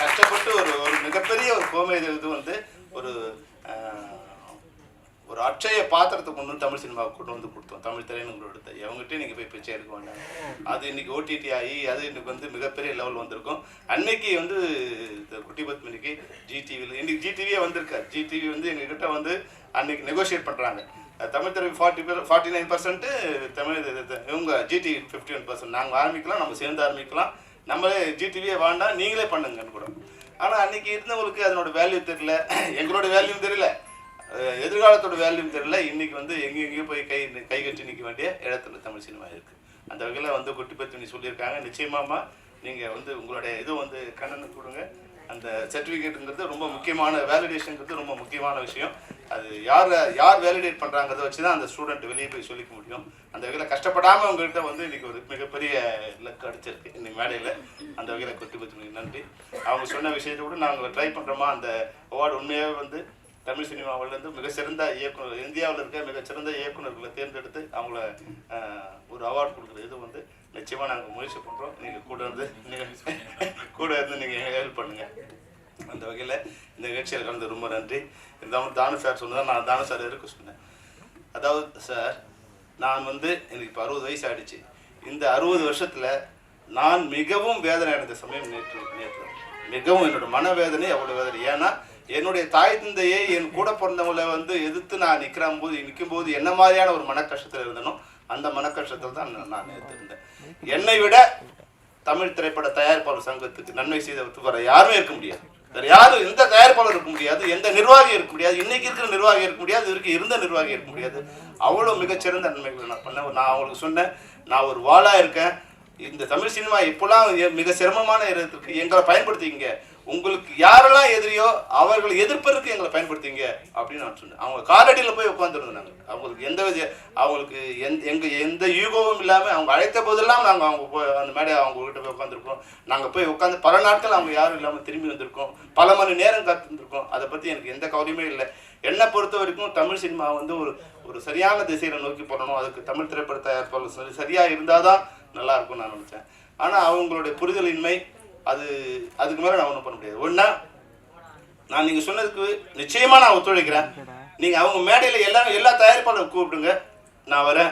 கஷ்டப்பட்டு ஒரு மிகப்பெரிய ஒரு கோமை இது ஒரு ஒரு அட்சய பாத்திரத்தை கொண்டு வந்து தமிழ் சினிமாவுக்கு கொண்டு வந்து கொடுத்தோம். தமிழ் திரையினங்களோட எடுத்த அவங்ககிட்ட நீங்கள் போய் பிச்சை எடுக்க வேண்டாம். அது இன்னைக்கு ஓடிடி ஆகி அது இன்னைக்கு வந்து மிகப்பெரிய லெவல் வந்திருக்கும். அன்னைக்கு வந்து குட்டி பத்மினிக்கு ஜிடிவியில் இன்னைக்கு ஜிடிவியே வந்திருக்காரு. ஜிடிவி வந்து எங்ககிட்ட வந்து அன்னைக்கு நெகோஷியேட் பண்ணுறாங்க. தமிழ் திரை 49%, தமிழ் இவங்க ஜிடிவி 51%. நாங்கள் ஆரம்பிக்கலாம், நம்ம சேர்ந்து ஆரம்பிக்கலாம், நம்மளே ஜிடிவியே வேண்டாம் நீங்களே பண்ணுங்கன்னு கூட. ஆனால் அன்னைக்கு இருந்தவங்களுக்கு அதனோட வேல்யூ தெரியல, எங்களோட வேல்யூ தெரியல, எதிர்காலத்தோட வேல்யூ தெரியல. இன்னைக்கு வந்து எங்கேயும் போய் கை கட்டி நிற்க வேண்டிய இடத்துல தமிழ் சினிமா இருக்குது. அந்த வகையில் வந்து குட்டி பத்மினி சொல்லியிருக்காங்க. நிச்சயமாமா நீங்கள் வந்து உங்களுடைய இது வந்து கண்ணனுக்கு கொடுங்க. அந்த சர்டிஃபிகேட்டுங்கிறது ரொம்ப முக்கியமான, வேலிடேஷனுங்கிறது ரொம்ப முக்கியமான விஷயம். அது யார் வேலிடேட் பண்ணுறாங்கிறத வச்சு தான் அந்த ஸ்டூடெண்ட் வெளியே போய் சொல்லிக்க முடியும். அந்த வகையில் கஷ்டப்படாமல் உங்கள்கிட்ட வந்து இன்றைக்கி ஒரு மிகப்பெரிய லக் அடிச்சிருக்கு இன்னைக்கு மேடையில். அந்த வகையில் குட்டி பத்மினிக்கு நன்றி. அவங்க சொன்ன விஷயத்தை கூட நாங்கள் ட்ரை பண்ணுறோமா. அந்த அவார்டு உண்மையாகவே வந்து தமிழ் சினிமாவிலேருந்து மிகச்சிறந்த இயக்குனர், இந்தியாவில் இருக்க மிகச்சிறந்த இயக்குநர்களை தேர்ந்தெடுத்து அவங்கள ஒரு அவார்டு கொடுக்குறது இது வந்து நிச்சயமாக நாங்கள் முயற்சி பண்ணுறோம். நீங்கள் கூட இருந்து நீங்கள் ஹெல்ப் பண்ணுங்கள். அந்த வகையில் இந்த நிகழ்ச்சியில் கலந்து ரொம்ப நன்றி. இருந்தாலும் தானு சார் சொன்னதான் நான் தானு சார் இருக்க சொன்னேன். அதாவது சார், நான் வந்து எனக்கு இப்போ 60 வயசு ஆகிடுச்சு. இந்த 60 வருஷத்தில் நான் மிகவும் வேதனை அடைந்த சமயம் நேற்று மிகவும் என்னோட மனவேதனை அவ்வளோ வேதனை. ஏன்னா என்னுடைய தாய் தந்தையை என் கூட பிறந்தவங்களை வந்து எதிர்த்து நான் நிற்கும்போது என்ன மாதிரியான ஒரு மன கஷ்டத்தில் இருந்தனோ அந்த மன கஷ்டத்தில் தான் நான் இருந்தேன். என்னை விட தமிழ் திரைப்பட தயாரிப்பாளர் சங்கத்துக்கு நன்மை செய்த வர யாருமே இருக்க முடியாது. வேறு யாரும் எந்த தயாரிப்பாளர் இருக்க முடியாது, எந்த நிர்வாகி இருக்க முடியாது, இன்னைக்கு இருக்கிற நிர்வாகி இருக்க முடியாது, இதுக்கு இருந்த நிர்வாகி இருக்க முடியாது. அவ்வளோ மிகச்சிறந்த நன்மைகளை நான் பண்ணேன். நான் அவங்களுக்கு சொன்னேன், நான் ஒரு வாளாக இருக்கேன். இந்த தமிழ் சினிமா இப்போலாம் மிக சிரமமான இடத்துக்கு எங்களை பயன்படுத்திங்க. உங்களுக்கு யாரெல்லாம் எதிரியோ அவர்கள் எதிர்ப்பதற்கு எங்களை பயன்படுத்திங்க அப்படின்னு நான் சொன்னேன். அவங்க காலடியில் போய் உட்காந்துருந்தாங்க. அவங்களுக்கு எந்த யூகோவும் இல்லாமல் அவங்க அழைத்த போதெல்லாம் நாங்கள் அவங்க போய் அந்த மேடை அவங்ககிட்ட போய் உட்காந்துருக்கோம். நாங்கள் போய் உட்காந்து பல நாட்கள் அவங்க யாரும் இல்லாமல் திரும்பி வந்திருக்கோம். பல மணி நேரம் காத்திருந்திருக்கோம். அதை பற்றி எனக்கு எந்த கவலையுமே இல்லை. என்னை பொறுத்த வரைக்கும் தமிழ் சினிமா வந்து ஒரு சரியான திசையில் நோக்கி போடணும். அதுக்கு தமிழ் திரைப்பட தயாரிப்பாளர் சரியாக இருந்தால் தான் நல்லா இருக்கும்னு நான் நினச்சேன். ஆனால் அவங்களுடைய புரிதலின்மை அதுக்கு மேலே நான் ஒன்றும் பண்ண முடியாது. ஒன்றா நான் நீங்கள் சொன்னதுக்கு நிச்சயமாக நான் ஒத்துழைக்கிறேன். நீங்கள் அவங்க மேடையில் எல்லா தயாரிப்பாளரும் கூப்பிடுங்க, நான் வரேன்.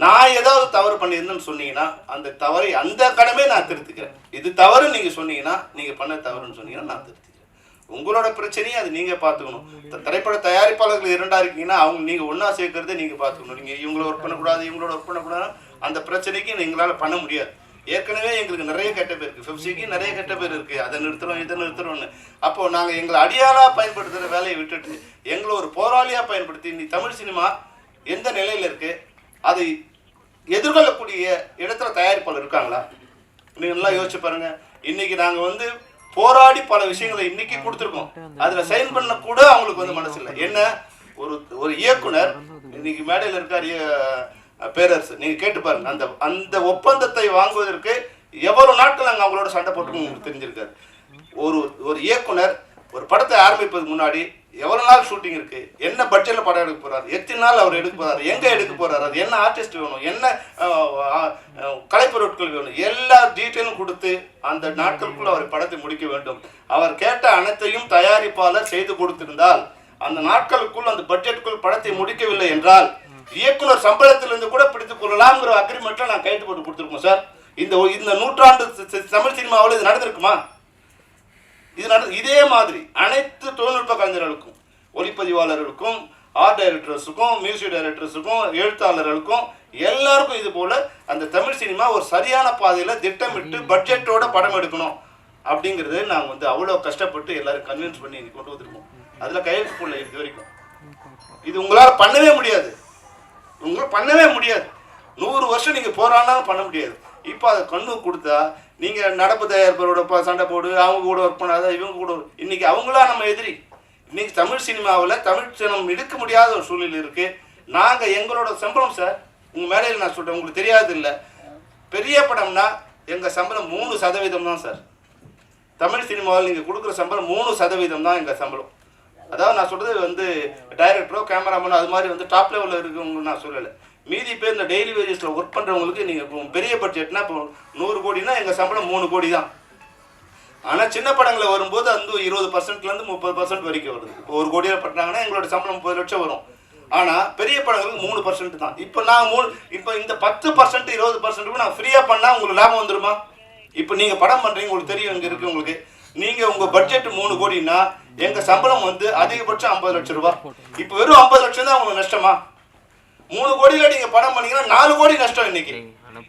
நான் ஏதாவது தவறு பண்ணியிருந்தேன்னு சொன்னீங்கன்னா அந்த தவறை அந்த கடமை நான் திருத்திக்கிறேன். இது தவறு நீங்கள் சொன்னீங்கன்னா, நீங்கள் பண்ண தவறுன்னு சொன்னீங்கன்னா நான் திருத்திக்கிறேன். உங்களோட பிரச்சனையை அது நீங்கள் பார்த்துக்கணும். திரைப்பட தயாரிப்பாளர்கள் 2 இருக்கீங்கன்னா அவங்க நீங்கள் ஒன்றா சேர்க்கறதே நீங்கள் பார்த்துக்கணும். நீங்கள் இவங்கள ஒர்க் பண்ணக்கூடாது, இவங்களோட ஒர்க் பண்ணக்கூடாது, அந்த பிரச்சனைக்கு எங்களால் பண்ண முடியாது. ஏற்கனவே எங்களுக்கு நிறைய கெட்ட பேர் இருக்குது, ஃபிப்சிக்கு நிறைய கெட்ட பேர் இருக்குது. அதை நிறுத்துறோம், இதை நிறுத்துறோம்னு. அப்போது நாங்கள் எங்களை அடியாளாக பயன்படுத்துகிற வேலையை விட்டுட்டு எங்களை ஒரு போராளியாக பயன்படுத்தி நீ தமிழ் சினிமா எந்த நிலையில் இருக்குது, அதை எதிர்கொள்ளக்கூடிய இடத்துல தயாரிப்பாளர் இருக்காங்களா? நீங்கள் நல்லா யோசிச்சு பாருங்கள். இன்றைக்கி நாங்கள் வந்து போராடி பல விஷயங்களை இன்னைக்கு கொடுத்துருக்கோம். அதில் சைன் பண்ண கூட அவங்களுக்கு வந்து மனசு இல்லை. என்ன ஒரு இயக்குனர் இன்னைக்கு மேடையில் இருக்கார் பேரரசு, நீங்கள் கேட்டு பாருங்க. அந்த ஒப்பந்தத்தை வாங்குவதற்கு எவ்வளவு நாட்கள் அங்கே அவங்களோட சண்டை போட்டு உங்களுக்கு தெரிஞ்சிருக்காரு. ஒரு இயக்குனர் ஒரு படத்தை ஆரம்பிப்பதுக்கு முன்னாடி எவ்வளோ நாள் ஷூட்டிங் இருக்குது, என்ன பட்ஜெட்டில் படம் எடுக்க போகிறாரு, எத்தனை நாள் அவர் எடுக்க போகிறாரு, எங்கே எடுக்க போகிறாரு, அது என்ன ஆர்டிஸ்ட் வேணும், என்ன கலைப்பொருட்கள் வேணும், எல்லா டீட்டெயிலும் கொடுத்து அந்த நாட்களுக்குள் அவர் படத்தை முடிக்க வேண்டும். அவர் கேட்ட அனைத்தையும் தயாரிப்பாளர் செய்து கொடுத்திருந்தால் அந்த நாட்களுக்குள் அந்த பட்ஜெட்டுக்குள் படத்தை முடிக்கவில்லை என்றால் இயக்குனர் சம்பளத்திலிருந்து கூட பிடித்துக் கொள்ளலாம்ங்கிற அக்ரிமெண்ட்ல நான் கைது போட்டு கொடுத்துருக்கோம் சார். இந்த நூற்றாண்டு தமிழ் சினிமாவில் இது நடந்திருக்குமா? இதே மாதிரி அனைத்து தொழில்நுட்ப கலைஞர்களுக்கும், ஒளிப்பதிவாளர்களுக்கும், ஆர்ட் டைரக்டர்ஸுக்கும், மியூசிக் டைரக்டர்ஸுக்கும், எழுத்தாளர்களுக்கும் எல்லாருக்கும் இது போல அந்த தமிழ் சினிமா ஒரு சரியான பாதையில் திட்டமிட்டு பட்ஜெட்டோட படம் எடுக்கணும் அப்படிங்கிறது நாங்கள் வந்து அவ்வளோ கஷ்டப்பட்டு எல்லாரும் கன்வின்ஸ் பண்ணி கொண்டு வந்திருக்கோம். அதில் கையெழுத்து போடல இது வரைக்கும். இது உங்களால் பண்ணவே முடியாது. 100 வருஷம் நீங்கள் போராடினாலும் பண்ண முடியாது. இப்போ அதை கொண்டு கொடுத்தா நீங்கள் நடப்பு தயாரிப்பாளரோட சண்டை போடு, அவங்க கூட ஒர்க் பண்ணாத, இவங்க கூட இன்னைக்கு அவங்களா நம்ம எதிரி. இன்னைக்கு தமிழ் சினிமாவில் தமிழ் சினிமா எடுக்க முடியாத ஒரு சூழ்நிலை இருக்குது. நாங்கள் எங்களோட சம்பளம் சார், உங்கள் மேடையில் நான் சொல்கிறேன், உங்களுக்கு தெரியாது இல்லை, பெரிய படம்னா எங்கள் சம்பளம் 3% தான் சார். தமிழ் சினிமாவில் நீங்கள் கொடுக்குற சம்பளம் 3% தான் எங்கள் சம்பளம். அதாவது நான் சொல்கிறது வந்து டைரக்டரோ கேமராமேனோ அது மாதிரி வந்து டாப் லெவலில் இருக்கவங்க நான் சொல்லலை. மீதி பேர் இந்த டெய்லி வேஜஸில் ஒர்க் பண்ணுறவங்களுக்கு நீங்கள் பெரிய பட்ஜெட்னா இப்போ 100 கோடினா எங்கள் சம்பளம் 3 கோடி தான். ஆனால் சின்ன படங்களில் வரும்போது அந்த 20%லேருந்து 30% வரைக்கும் வருது. இப்போ 1 கோடியில் பட்டாங்கன்னா எங்களோட சம்பளம் 30 லட்சம் வரும். ஆனால் பெரிய படங்களுக்கு 3% தான். இப்போ நான் இப்போ இந்த 10% 20% நான் ஃப்ரீயாக பண்ணால் உங்களுக்கு லாபம் வந்துடுமா? இப்போ நீங்கள் படம் பண்ணுறீங்க, உங்களுக்கு தெரியும் இங்கே இருக்குது உங்களுக்கு. நீங்கள் உங்கள் பட்ஜெட் 3 கோடினா எங்கள் சம்பளம் வந்து அதிகபட்சம் 50 லட்சம் ரூபா. இப்போ வெறும் 50 லட்சம் தான் உங்களுக்கு நஷ்டமா? 3 கோடியில் நீங்கள் படம் பண்ணீங்கன்னா 4 கோடி நஷ்டம் இன்னைக்கு.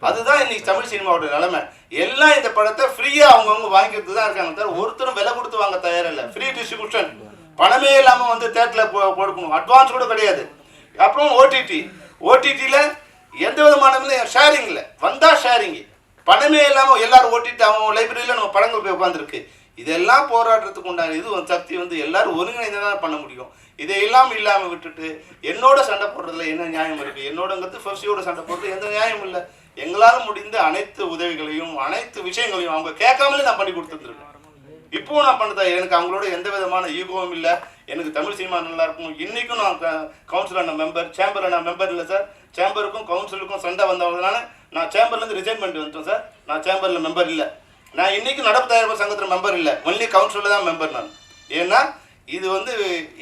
அதுதான் இன்னைக்கு தமிழ் சினிமாவோட நிலைமை. எல்லாம் இந்த படத்தை ஃப்ரீயாக அவங்கவுங்க வாங்கிக்கிறது தான் இருக்காங்க தவிர ஒருத்தரும் விலை கொடுத்து வாங்க தயாரில்லை. ஃப்ரீ டிஸ்ட்ரிபியூஷன், பணமே இல்லாமல் வந்து தேட்டரில் கொடுக்கணும், அட்வான்ஸ் கூட கிடையாது. அப்புறம் ஓடிடியில் எந்த விதமான ஷேரிங் இல்லை, வந்தால் ஷேரிங்கு, பணமே இல்லாமல் எல்லாரும் ஓடிடி அவங்க லைப்ரரியில் நம்ம படங்கள் போய் உட்காந்துருக்கு. இதெல்லாம் போராடுறதுக்கு உண்டான இது சக்தி வந்து எல்லாரும் ஒருங்கிணைந்து தான் பண்ண முடியும். இதையெல்லாம் இல்லாமல் விட்டுட்டு என்னோட சண்டை போடுறதுல என்ன நியாயம் இருக்குது? என்னோடங்கிறது ஃபெஃப்சியோட சண்டை போடுறது எந்த நியாயம் இல்லை. எங்களால் முடிந்த அனைத்து உதவிகளையும் அனைத்து விஷயங்களையும் அவங்க கேட்காமலே நான் பண்ணி கொடுத்துருந்துருக்கேன். இப்போவும் நான் பண்ணதா, எனக்கு அவங்களோட எந்த விதமான ஈகோவும் இல்லை. எனக்கு தமிழ் சினிமா நல்லா இருக்கும். இன்றைக்கும் நான் கவுன்சிலர் மெம்பர், சேம்பரில் நான் மெம்பர் இல்லை சார். சேம்பருக்கும் கவுன்சிலுக்கும் சண்டை வந்தவங்கனால நான் சேம்பர்லேருந்து ரிசைன் பண்ணிட்டு வந்துட்டேன் சார். நான் சேம்பரில் மெம்பர் இல்லை. நான் இன்றைக்கும் நடப்பு தயாரிப்பு சங்கத்தில் மெம்பர் இல்லை, ஒன்லி கவுன்சிலில் தான் மெம்பர் நான். ஏன்னா இது வந்து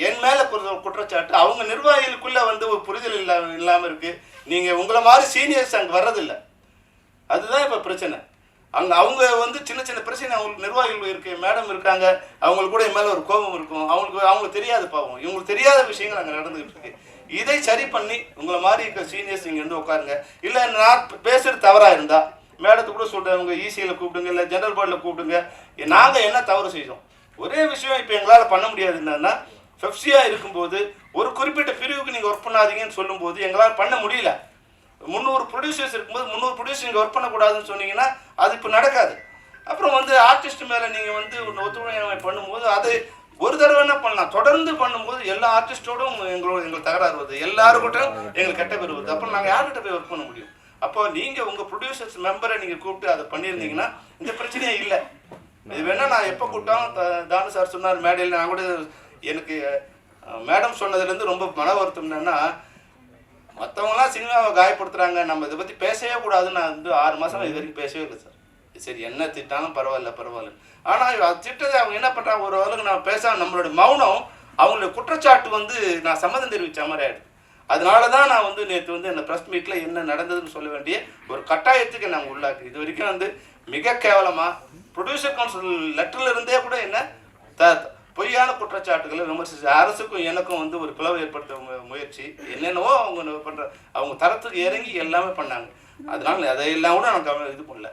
என் மேலே குற்றச்சாட்டு. அவங்க நிர்வாகிகளுக்குள்ளே வந்து ஒரு புரிதல் இல்லாமல் இருக்குது. நீங்கள் உங்களை மாதிரி சீனியர்ஸ் அங்கே வர்றதில்லை, அதுதான் இப்போ பிரச்சனை. அங்கே அவங்க வந்து சின்ன சின்ன பிரச்சனை அவங்களுக்கு நிர்வாகிகள் இருக்குது, மேடம் இருக்காங்க, அவங்களுக்கு கூட என் மேலே ஒரு கோபம் இருக்கும். அவங்களுக்கு தெரியாது பாவம், இவங்களுக்கு தெரியாத விஷயங்கள் அங்கே நடந்துகிட்டு இருக்கு. இதை சரி பண்ணி உங்களை மாதிரி இருக்க சீனியர்ஸ் இங்கே வந்து உட்காருங்க. இல்லை நான் பேசுகிறது தவறாக இருந்தால் மேடத்துக்கு கூட சொல்கிறேன், உங்கள் ஈசியில் கூப்பிடுங்க, இல்லை ஜெனரல் போர்டில் கூப்பிடுங்க. நாங்கள் என்ன தவறு செய்தோம்? ஒரே விஷயம் இப்போ எங்களால் பண்ண முடியாது. என்னன்னா ஃபெஃப்சியாக இருக்கும்போது ஒரு குறிப்பிட்ட பிரிவுக்கு நீங்கள் ஒர்க் பண்ணாதீங்கன்னு சொல்லும்போது எங்களால் பண்ண முடியல. 300 ப்ரொடியூசர்ஸ் இருக்கும்போது 300 ப்ரொடியூசர் நீங்கள் ஒர்க் பண்ணக்கூடாதுன்னு சொன்னீங்கன்னா அது இப்போ நடக்காது. அப்புறம் வந்து ஆர்டிஸ்ட் மேலே நீங்கள் வந்து ஒத்துழையாமை பண்ணும்போது அது ஒரு தடவை என்ன பண்ணலாம், தொடர்ந்து பண்ணும்போது எல்லா ஆர்டிஸ்டோடும் எங்களுக்கு தகராறு வருது, எல்லாருக்கிட்டும் எங்களுக்கு கெட்ட பேர் வருது. அப்புறம் நாங்கள் யார்கிட்ட போய் ஒர்க் பண்ண முடியும்? அப்போ நீங்கள் உங்கள் ப்ரொடியூசர்ஸ் மெம்பரை நீங்கள் கூப்பிட்டு அதை பண்ணியிருந்தீங்கன்னா இந்த பிரச்சனையே இல்லை. இது வேணால் நான் எப்போ கூப்பிட்டாலும் தானு சார் சொன்னார் மேடையில். நான் கூட எனக்கு மேடம் சொன்னதுலேருந்து ரொம்ப மன வருத்தம் என்னன்னா, மற்றவங்களாம் சினிமாவை காயப்படுத்துகிறாங்க, நம்ம இதை பற்றி பேசவே கூடாதுன்னு நான் வந்து 6 மாதம் இது வரைக்கும் பேசவே இல்லை சார். சரி என்ன திட்டாலும் பரவாயில்ல. ஆனால் அது திட்டத்தை அவங்க என்ன பண்ணுறாங்க, ஒரு அளவுக்கு நான் பேசாமல் நம்மளோட மௌனம் அவங்களோட குற்றச்சாட்டு வந்து நான் சம்மதம் தெரிவித்த மாதிரி ஆகிடுது. அதனால தான் நான் வந்து நேற்று வந்து என்ன ப்ரெஸ் மீட்டில் என்ன நடந்ததுன்னு சொல்ல வேண்டிய ஒரு கட்டாயத்துக்கு நாங்கள் உள்ளாக்கு. இது வரைக்கும் வந்து மிக கேவலமாக ப்ரொடியூசர் கவுன்சில் லெட்டரில் இருந்தே கூட என்ன பொய்யான குற்றச்சாட்டுகளை விமர்சிச்சு அரசுக்கும் எனக்கும் வந்து ஒரு பிளவு ஏற்படுத்த முயற்சி என்னென்னவோ அவங்க பண்ணுற அவங்க தரத்துக்கு இறங்கி எல்லாமே பண்ணாங்க. அதனால அதையெல்லாம் கூட நான் இது பண்ணல.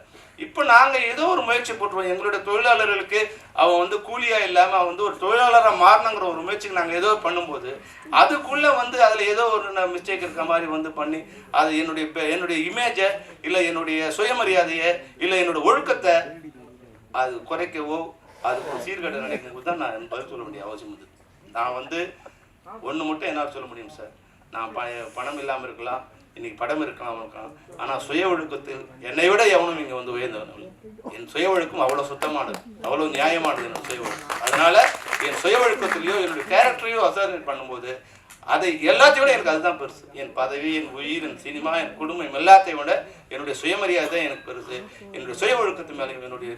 இப்போ நாங்கள் ஏதோ ஒரு முயற்சி போட்டுருவோம். எங்களுடைய தொழிலாளர்களுக்கு அவன் வந்து கூலியாக இல்லாமல் அவன் வந்து ஒரு தொழிலாளராக மாறணுங்கிற ஒரு முயற்சிக்கு நாங்கள் ஏதோ பண்ணும்போது அதுக்குள்ளே வந்து அதில் ஏதோ ஒரு மிஸ்டேக் இருக்க மாதிரி வந்து பண்ணி அது என்னுடைய இமேஜை இல்லை என்னுடைய சுயமரியாதையை இல்லை என்னோட ஒழுக்கத்தை அது குறைக்கவோ அதுக்கு சீர்கேடு நினைக்கும்போது தான் நான் பதில் சொல்ல வேண்டிய அவசியம் இருக்குது. நான் வந்து ஒன்று மட்டும் என்னால் சொல்ல முடியும் சார், நான் பணம் இல்லாமல் இருக்கலாம், இன்னைக்கு படம் இருக்கலாம், ஆனால் சுய ஒழுக்கத்தில் என்னை விட எவனும் இங்கே வந்து உயர்ந்தவன். என் சுய ஒழுக்கம் அவ்வளோ சுத்தமானது, அவ்வளோ நியாயமானது என் சுய ஒழுக்கம். அதனால என் சுய ஒழுக்கத்திலையோ என்னுடைய கேரக்டரையோ அசார்ட் பண்ணும்போது அதை எல்லாத்தையும் விட எனக்கு அதுதான் பெருசு. என் பதவி, என் உயிர், என் சினிமா, என் குடும்பம் எல்லாத்தையும் விட என்னுடைய சுயமரியாதை எனக்கு பெருசு. என்னுடைய சுய ஒழுக்கத்து மேலும் என்னுடைய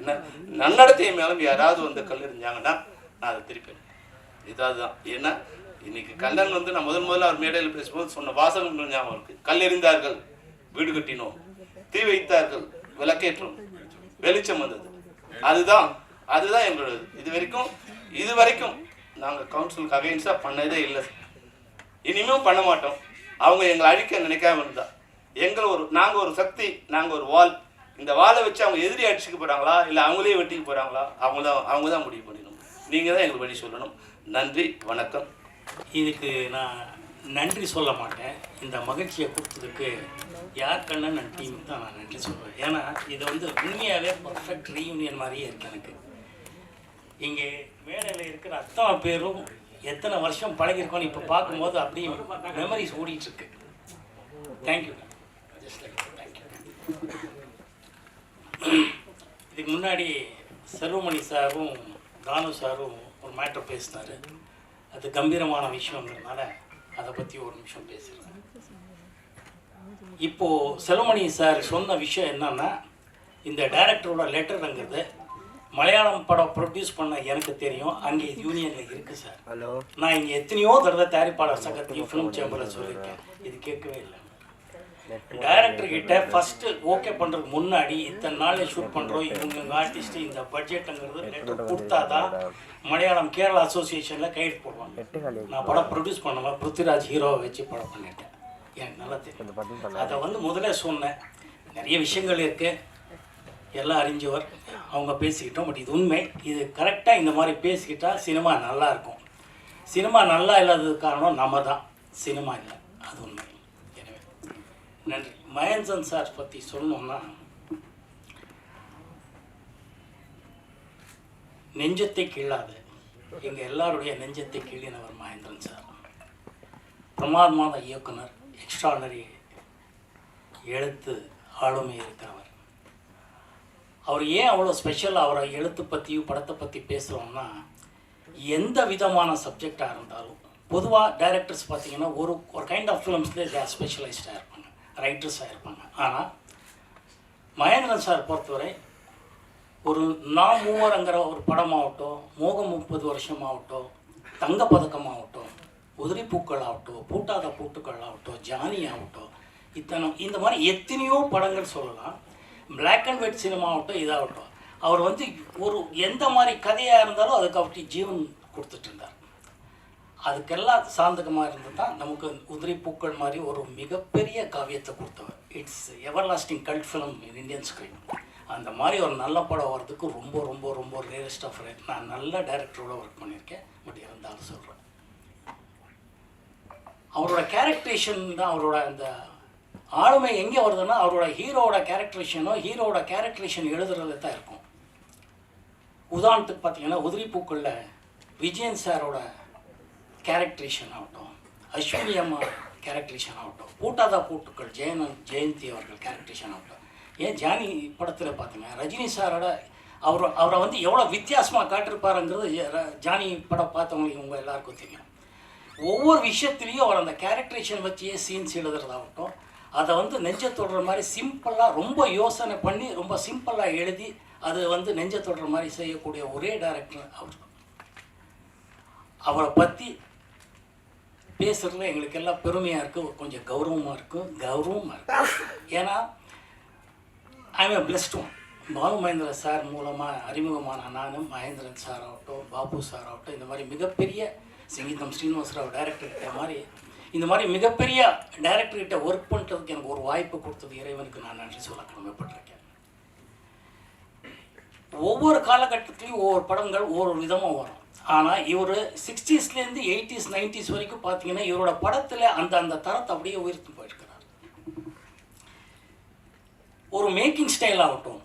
நன்னடத்தை மேலும் யாராவது வந்து கல் எறிஞ்சாங்கன்னா நான் அதை திருப்பேன். இதுதான். ஏன்னா இன்னைக்கு கண்ணன் வந்து நான் முதல்ல அவர் மேடையில் பேசும்போது சொன்ன வாசகம் ஞாபகம் இருக்கு. கல் எறிந்தார்கள், வீடு கட்டினோம், தீ வைத்தார்கள், விளக்கேற்றோம், வெளிச்சம் வந்தது. அதுதான் எங்களோட இது வரைக்கும் நாங்கள் கவுன்சிலுக்கு அகைன்ஸ்டாக பண்ணதே இல்லை, இனிமேல் பண்ண மாட்டோம். அவங்க எங்களை அழிக்க நினைக்காம இருந்தா நாங்கள் ஒரு சக்தி, நாங்கள் ஒரு வால். இந்த வாலை வச்சு அவங்க எதிரி அடிச்சுக்க போகிறாங்களா இல்லை அவங்களே வெட்டிக்க போகிறாங்களா அவங்க தான் முடிவு பண்ணிடணும். நீங்கள் தான் எங்களுக்கு வழி சொல்லணும். நன்றி, வணக்கம். இதுக்கு நான் நன்றி சொல்ல மாட்டேன். இந்த மகிழ்ச்சியை கொடுத்ததுக்கு யார் கண்ணன் டீமுக்கு தான் நான் நன்றி சொல்வேன். ஏன்னா இது வந்து உண்மையாகவே பர்ஃபெக்ட் ரீயூனியன் மாதிரியே இருக்குது. எனக்கு இங்கே மேடையில் இருக்கிற அத்தனை பேரும் எத்தனை வருஷம் பழகிருக்கோன்னு இப்போ பார்க்கும்போது அப்படியே மெமரிஸ் ஓடிட்டுருக்கு. தேங்க்யூ. Just like thank you. இதுக்கு முன்னாடி செல்வமணி சாரும் தானு சாரும் ஒரு மேட்டர் பேசினார். அது கம்பீரமான விஷயங்கிறதுனால அதை பற்றி ஒரு நிமிஷம் பேசுகிறேன். இப்போது செல்வமணி சார் சொன்ன விஷயம் என்னன்னா, இந்த டைரக்டரோட லெட்டருங்கிறது மலையாளம் படம் ப்ரொடியூஸ் பண்ண எனக்கு தெரியும், அங்கே யூனியனில் இருக்குது சார். நான் இங்கே எத்தனையோ தடவை தயாரிப்பாளர் சங்கத்தையும் ஃபிலிம் சேம்பரில் சொல்லியிருக்கேன், இது கேட்கவே இல்லை. டைரக்டர் கிட்ட ஃபஸ்ட்டு ஓகே பண்ணுறதுக்கு முன்னாடி இத்தனை நாள் ஷூட் பண்ணுறோம், இவங்க ஆர்டிஸ்ட்டு இந்த பட்ஜெட்டுங்கிறது லெட்டர் கொடுத்தா தான் மலையாளம் கேரளா அசோசியேஷனில் கையெழுத்து போடுவாங்க. நான் படம் ப்ரொடியூஸ் பண்ணுவேன், பிருத்திவிராஜ் ஹீரோவை வச்சு படம் பண்ணிட்டேன், எனக்கு நல்லா தெரியும். அதை வந்து முதல்ல சொன்னேன். நிறைய விஷயங்கள் இருக்குது, எல்லாம் அறிஞ்சவர் அவங்க பேசிக்கிட்டோம். பட் இது உண்மை, இது கரெக்டாக இந்த மாதிரி பேசிக்கிட்டால் சினிமா நல்லா இருக்கும். சினிமா நல்லா இல்லாததுக்கு காரணம் நம்ம தான், சினிமா இல்லை, அது உண்மை. எனவே நன்றி. மகேந்திரன் சார் பற்றி சொல்லணும்னா, நெஞ்சத்தை கீழாது எங்கள் எல்லாருடைய நெஞ்சத்தை கீழினவர் மகேந்திரன் சார். பிரமாதமான இயக்குனர், எக்ஸ்ட்ரானரி எழுத்து ஆளுமை இருக்கிறவர். அவர் ஏன் அவ்வளோ ஸ்பெஷல், அவரை எழுத்து பற்றியும் படத்தை பற்றி பேசுகிறோம்னா, எந்த விதமான சப்ஜெக்டாக இருந்தாலும் பொதுவாக டைரக்டர்ஸ் பார்த்திங்கன்னா ஒரு கைண்ட் ஆஃப் ஃபிலிம்ஸ்லேயே ஸ்பெஷலைஸ்டாக இருப்பாங்க, ரைட்டர்ஸாக இருப்பாங்க. ஆனால் மகேந்திரன் சார் பொறுத்தவரை ஒரு நான் மூவருங்கிற ஒரு படமாகட்டும், மோகம் 30 வருஷமாகட்டும், தங்கப்பதக்கமாகட்டும், உதிரிப்பூக்கள் ஆகட்டும், பூட்டாத பூட்டுக்கள் ஆகட்டும், ஜானி ஆகட்டும், இந்த மாதிரி எத்தனையோ படங்கள் சொல்லலாம். பிளாக் அண்ட் ஒயிட் சினிமா ஆகட்டும், இதாகட்டும், அவர் வந்து ஒரு எந்த மாதிரி கதையாக இருந்தாலும் அதுக்கு அப்படி ஜீவன் கொடுத்துட்டு இருந்தார். அதுக்கெல்லாம் சாந்தகமாக இருந்து தான் நமக்கு உதிரி பூக்கள் மாதிரி ஒரு மிகப்பெரிய காவியத்தை கொடுத்தவர். It's ever lasting cult film in Indian screen. அந்த மாதிரி ஒரு நல்ல படம் வர்றதுக்கு ரொம்ப ரொம்ப ரொம்ப ரேரஸ்ட் ஆஃப் ரேட். நான் நல்ல டைரக்டரோட ஒர்க் பண்ணியிருக்கேன், பட் இருந்தாலும் சொல்கிறேன். அவரோட கேரக்டரேஷன் தான், அவரோட அந்த ஆளுமை எங்கே வருதுன்னா அவரோட ஹீரோவோட கேரக்டரேஷன் எழுதுறது தான் இருக்கும். உதாரணத்துக்கு பார்த்தீங்கன்னா உதிரிப்பூக்களில் விஜயன் சாரோட கேரக்டரேஷன் ஆகட்டும், அஸ்வினி அம்மா கேரக்டரேஷன் ஆகட்டும், பூட்டாதா பூட்டுக்கள் ஜெயந்தி அவர்கள் கேரக்டரேஷன் ஆகட்டும், ஏன் ஜானி படத்தில் பார்த்தீங்க ரஜினி சாரோட அவரை வந்து எவ்வளோ வித்தியாசமாக காட்டிருப்பாருங்கிறது ஜானி படம் பார்த்தவங்களுக்கு உங்கள் எல்லாருக்கும் தெரியும். ஒவ்வொரு விஷயத்துலேயும் அவர் அந்த கேரக்டரேஷன் வச்சே சீன்ஸ் எழுதுறதாகட்டும், அதை வந்து நெஞ்சை தொடுற மாதிரி சிம்பிளாக ரொம்ப யோசனை பண்ணி ரொம்ப சிம்பிளாக எழுதி அது வந்து நெஞ்சை தொடுற மாதிரி செய்யக்கூடிய ஒரே டைரக்டர் அவர். அவரை பற்றி பேசுகிறதுல எங்களுக்கு எல்லாம் பெருமையாக இருக்குது, கொஞ்சம் கௌரவமாக இருக்குது. ஏன்னா I blessed one. Balu Mahendra sir மூலமாக அறிமுகமான நானும் மகேந்திரன் சார் ஆகட்டும், பாபு சார் ஆகட்டும், இந்த மாதிரி மிகப்பெரிய சங்கீதம் ஸ்ரீனிவாசராவ் டைரக்டர்கிட்ட மாதிரி இந்த மாதிரி மிகப்பெரிய டைரக்டர்கிட்ட ஒர்க் பண்ணுறதுக்கு எனக்கு ஒரு வாய்ப்பு கொடுத்தது இறைவனுக்கு நான் நன்றி சொல்ல கடமைப்பட்டிருக்கேன். ஒவ்வொரு காலகட்டத்திலையும் ஒவ்வொரு படங்கள் ஒவ்வொரு விதமாக வரும். ஆனால் இவர் 60ஸ்லேருந்து 80s 90s வரைக்கும் பார்த்தீங்கன்னா இவரோட படத்தில் அந்த தரத்தை அப்படியே உயர்த்தி போயிருக்கிறார். ஒரு மேக்கிங் ஸ்டைல் ஆகட்டும்,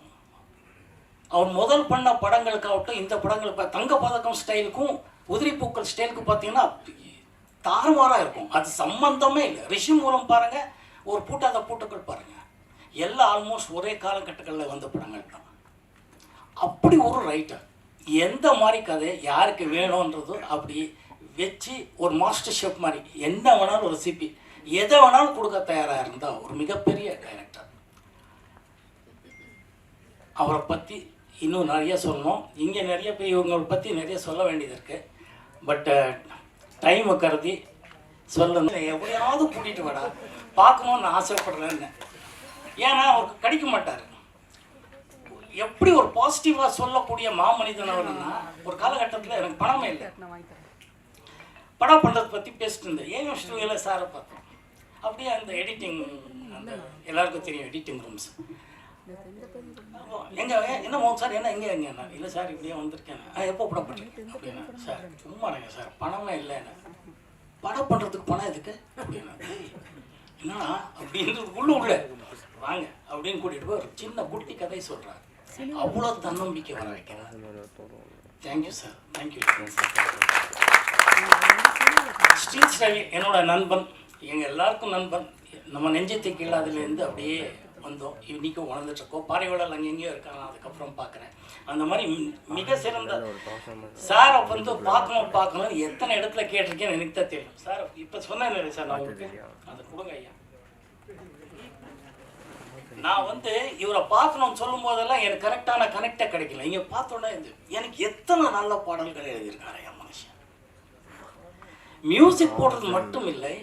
அவர் முதல் பண்ண படங்களுக்காகட்டும், இந்த படங்கள் தங்க பதக்கம் ஸ்டைலுக்கும் உதிரிப்பூக்கள் ஸ்டைலுக்கு பார்த்தீங்கன்னா தாறுமாறாக இருக்கும். அது சம்பந்தமே இல்லை. ரிஷி மூலம் பாருங்கள், ஒரு பூட்டாத பூட்டுக்கள் பாருங்கள், எல்லாம் ஆல்மோஸ்ட் ஒரே காலகட்டங்களில் வந்த படங்கள் தான். அப்படி ஒரு ரைட்டர் எந்த மாதிரி கதை யாருக்கு வேணுன்றதோ அப்படி வச்சு ஒரு மாஸ்டர் ஷெஃப் மாதிரி என்ன வேணாலும் ஒரு சிபி எதை வேணாலும் கொடுக்க தயாராக இருந்தால் ஒரு மிகப்பெரிய டைரக்டர். அவரை பற்றி இன்னும் நிறைய சொல்லணும். இங்கே நிறைய பேர் இவங்களை பற்றி நிறைய சொல்ல வேண்டியது இருக்குது. பட் டைமை கருதி சொல்லணும். எப்படியாவது கூட்டிகிட்டு வாடா, பார்க்கணுன்னு ஆசைப்படுறேன்னு. ஏன்னா அவருக்கு கிடைக்க மாட்டார். எப்படி ஒரு பாசிட்டிவாக சொல்லக்கூடிய மாமனிதன் அவர்னா, ஒரு காலகட்டத்தில் எனக்கு பணமே இல்லை, படம் பண்ணுறதை பற்றி பேசிட்டு இருந்தேன். ஏஎம் ஸ்டூடியோவில் சாரை பார்த்தோம். அப்படியே அந்த எடிட்டிங், அந்த எல்லாருக்கும் தெரியும் எடிட்டிங் ரூம்ஸ். எங்கே என்ன மோகம் சார், என்ன எங்கே எங்கேண்ணா? இல்லை சார் இப்படியே வந்திருக்கேன். எப்போ படம் பண்ணுறேன் அப்படின்னா, சார் சும்மாங்க சார் பணமே இல்லை, என்ன படம் பண்ணுறதுக்கு பணம் எதுக்கு அப்படின்னா, என்னன்னா அப்படின்றதுக்குள்ள உள்ள வாங்க அப்படின்னு கூட்டிகிட்டு போய் ஒரு சின்ன குட்டி கதை சொல்கிறார். அவ்வளோ தன்னம்பிக்கை வர வைக்கிறார். Thank you sir, thank you. Steeles Ravi என்னோட நண்பன், எங்கள் எல்லாருக்கும் நண்பன். நம்ம நெஞ்சத்தை கீழாதுலேருந்து அப்படியே வந்தோம், இன்றைக்கும் வளர்ந்துட்டுருக்கோம். பாறைவளர் அங்கெங்கேயோ இருக்காங்க, அதுக்கப்புறம் பார்க்குறேன். அந்த மாதிரி மிக சிறந்த சாரை வந்து பார்க்கணும் எத்தனை இடத்துல கேட்டிருக்கேன்னு எனக்கு தான் தெரியும். சார் இப்போ சொன்னேன் சார், நான் உங்களுக்கு அதை கொடுங்க ஐயா. நான் வந்து இவரை பார்க்கணும்னு சொல்லும் போதெல்லாம் எனக்கு கரெக்டான கனெக்டே கிடைக்கல. இங்கே பார்த்தோன்னே எனக்கு எத்தனை நல்ல பாடல்கள் எழுதியிருக்காரு என் மனுஷன். மியூசிக் போடுறது மட்டும் இல்லை,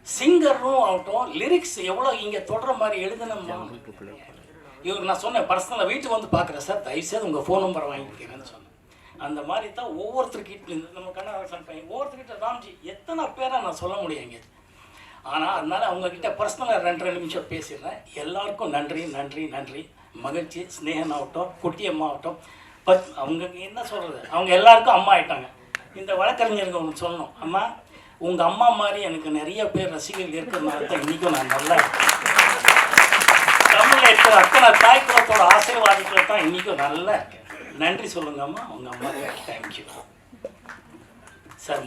சிங்கரும் ஆகட்டும், லிரிக்ஸ் எவ்வளோ இங்கே தொடர மாதிரி எழுதுனம்மா. இவருக்கு நான் சொன்னேன், பர்சனலாக வீட்டுக்கு வந்து பார்க்குறேன் சார், தயவுசெய்து உங்கள் ஃபோன் நம்பரை வாங்கிக்கிறேன்னு சொன்னேன். அந்த மாதிரி தான் ஒவ்வொருத்தர்கிட்ட நம்ம கண்ணாசன் பையன் ஒவ்வொருத்தர்கிட்ட ராம்ஜி எத்தனை பேரை நான் சொல்ல முடியுங்க. ஆனால் அதனால் அவங்கக்கிட்ட பர்சனலாக 2 நிமிஷம் பேசிடுறேன். எல்லாருக்கும் நன்றி நன்றி நன்றி. மகிழ்ச்சி. ஸ்னேகன் ஆகட்டும், குட்டியம்மா ஆகட்டும், அவங்க என்ன சொல்கிறது, அவங்க எல்லாருக்கும் அம்மா ஆயிட்டாங்க. இந்த வழக்கறிஞருக்கு ஒன்று சொல்லணும், அம்மா உங்கள் அம்மா மாதிரி எனக்கு நிறைய பேர் ரசிகர்கள் இருக்கிறதுனால தான் இன்றைக்கும் நான் நல்லா தமிழில் இருக்கிற அத்தனை தாய் குலத்தோட ஆசீர்வாதத்தில் தான் இன்றைக்கும் நல்லா இருக்கேன். நன்றி சொல்லுங்க அம்மா, உங்கள் அம்மா. Thank you sir.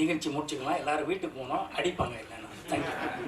நிகழ்ச்சி முடிச்சுக்கலாம். எல்லோரும் வீட்டுக்கு போனோம், அடிப்பாங்க இல்லைன்னா. தேங்க்யூ.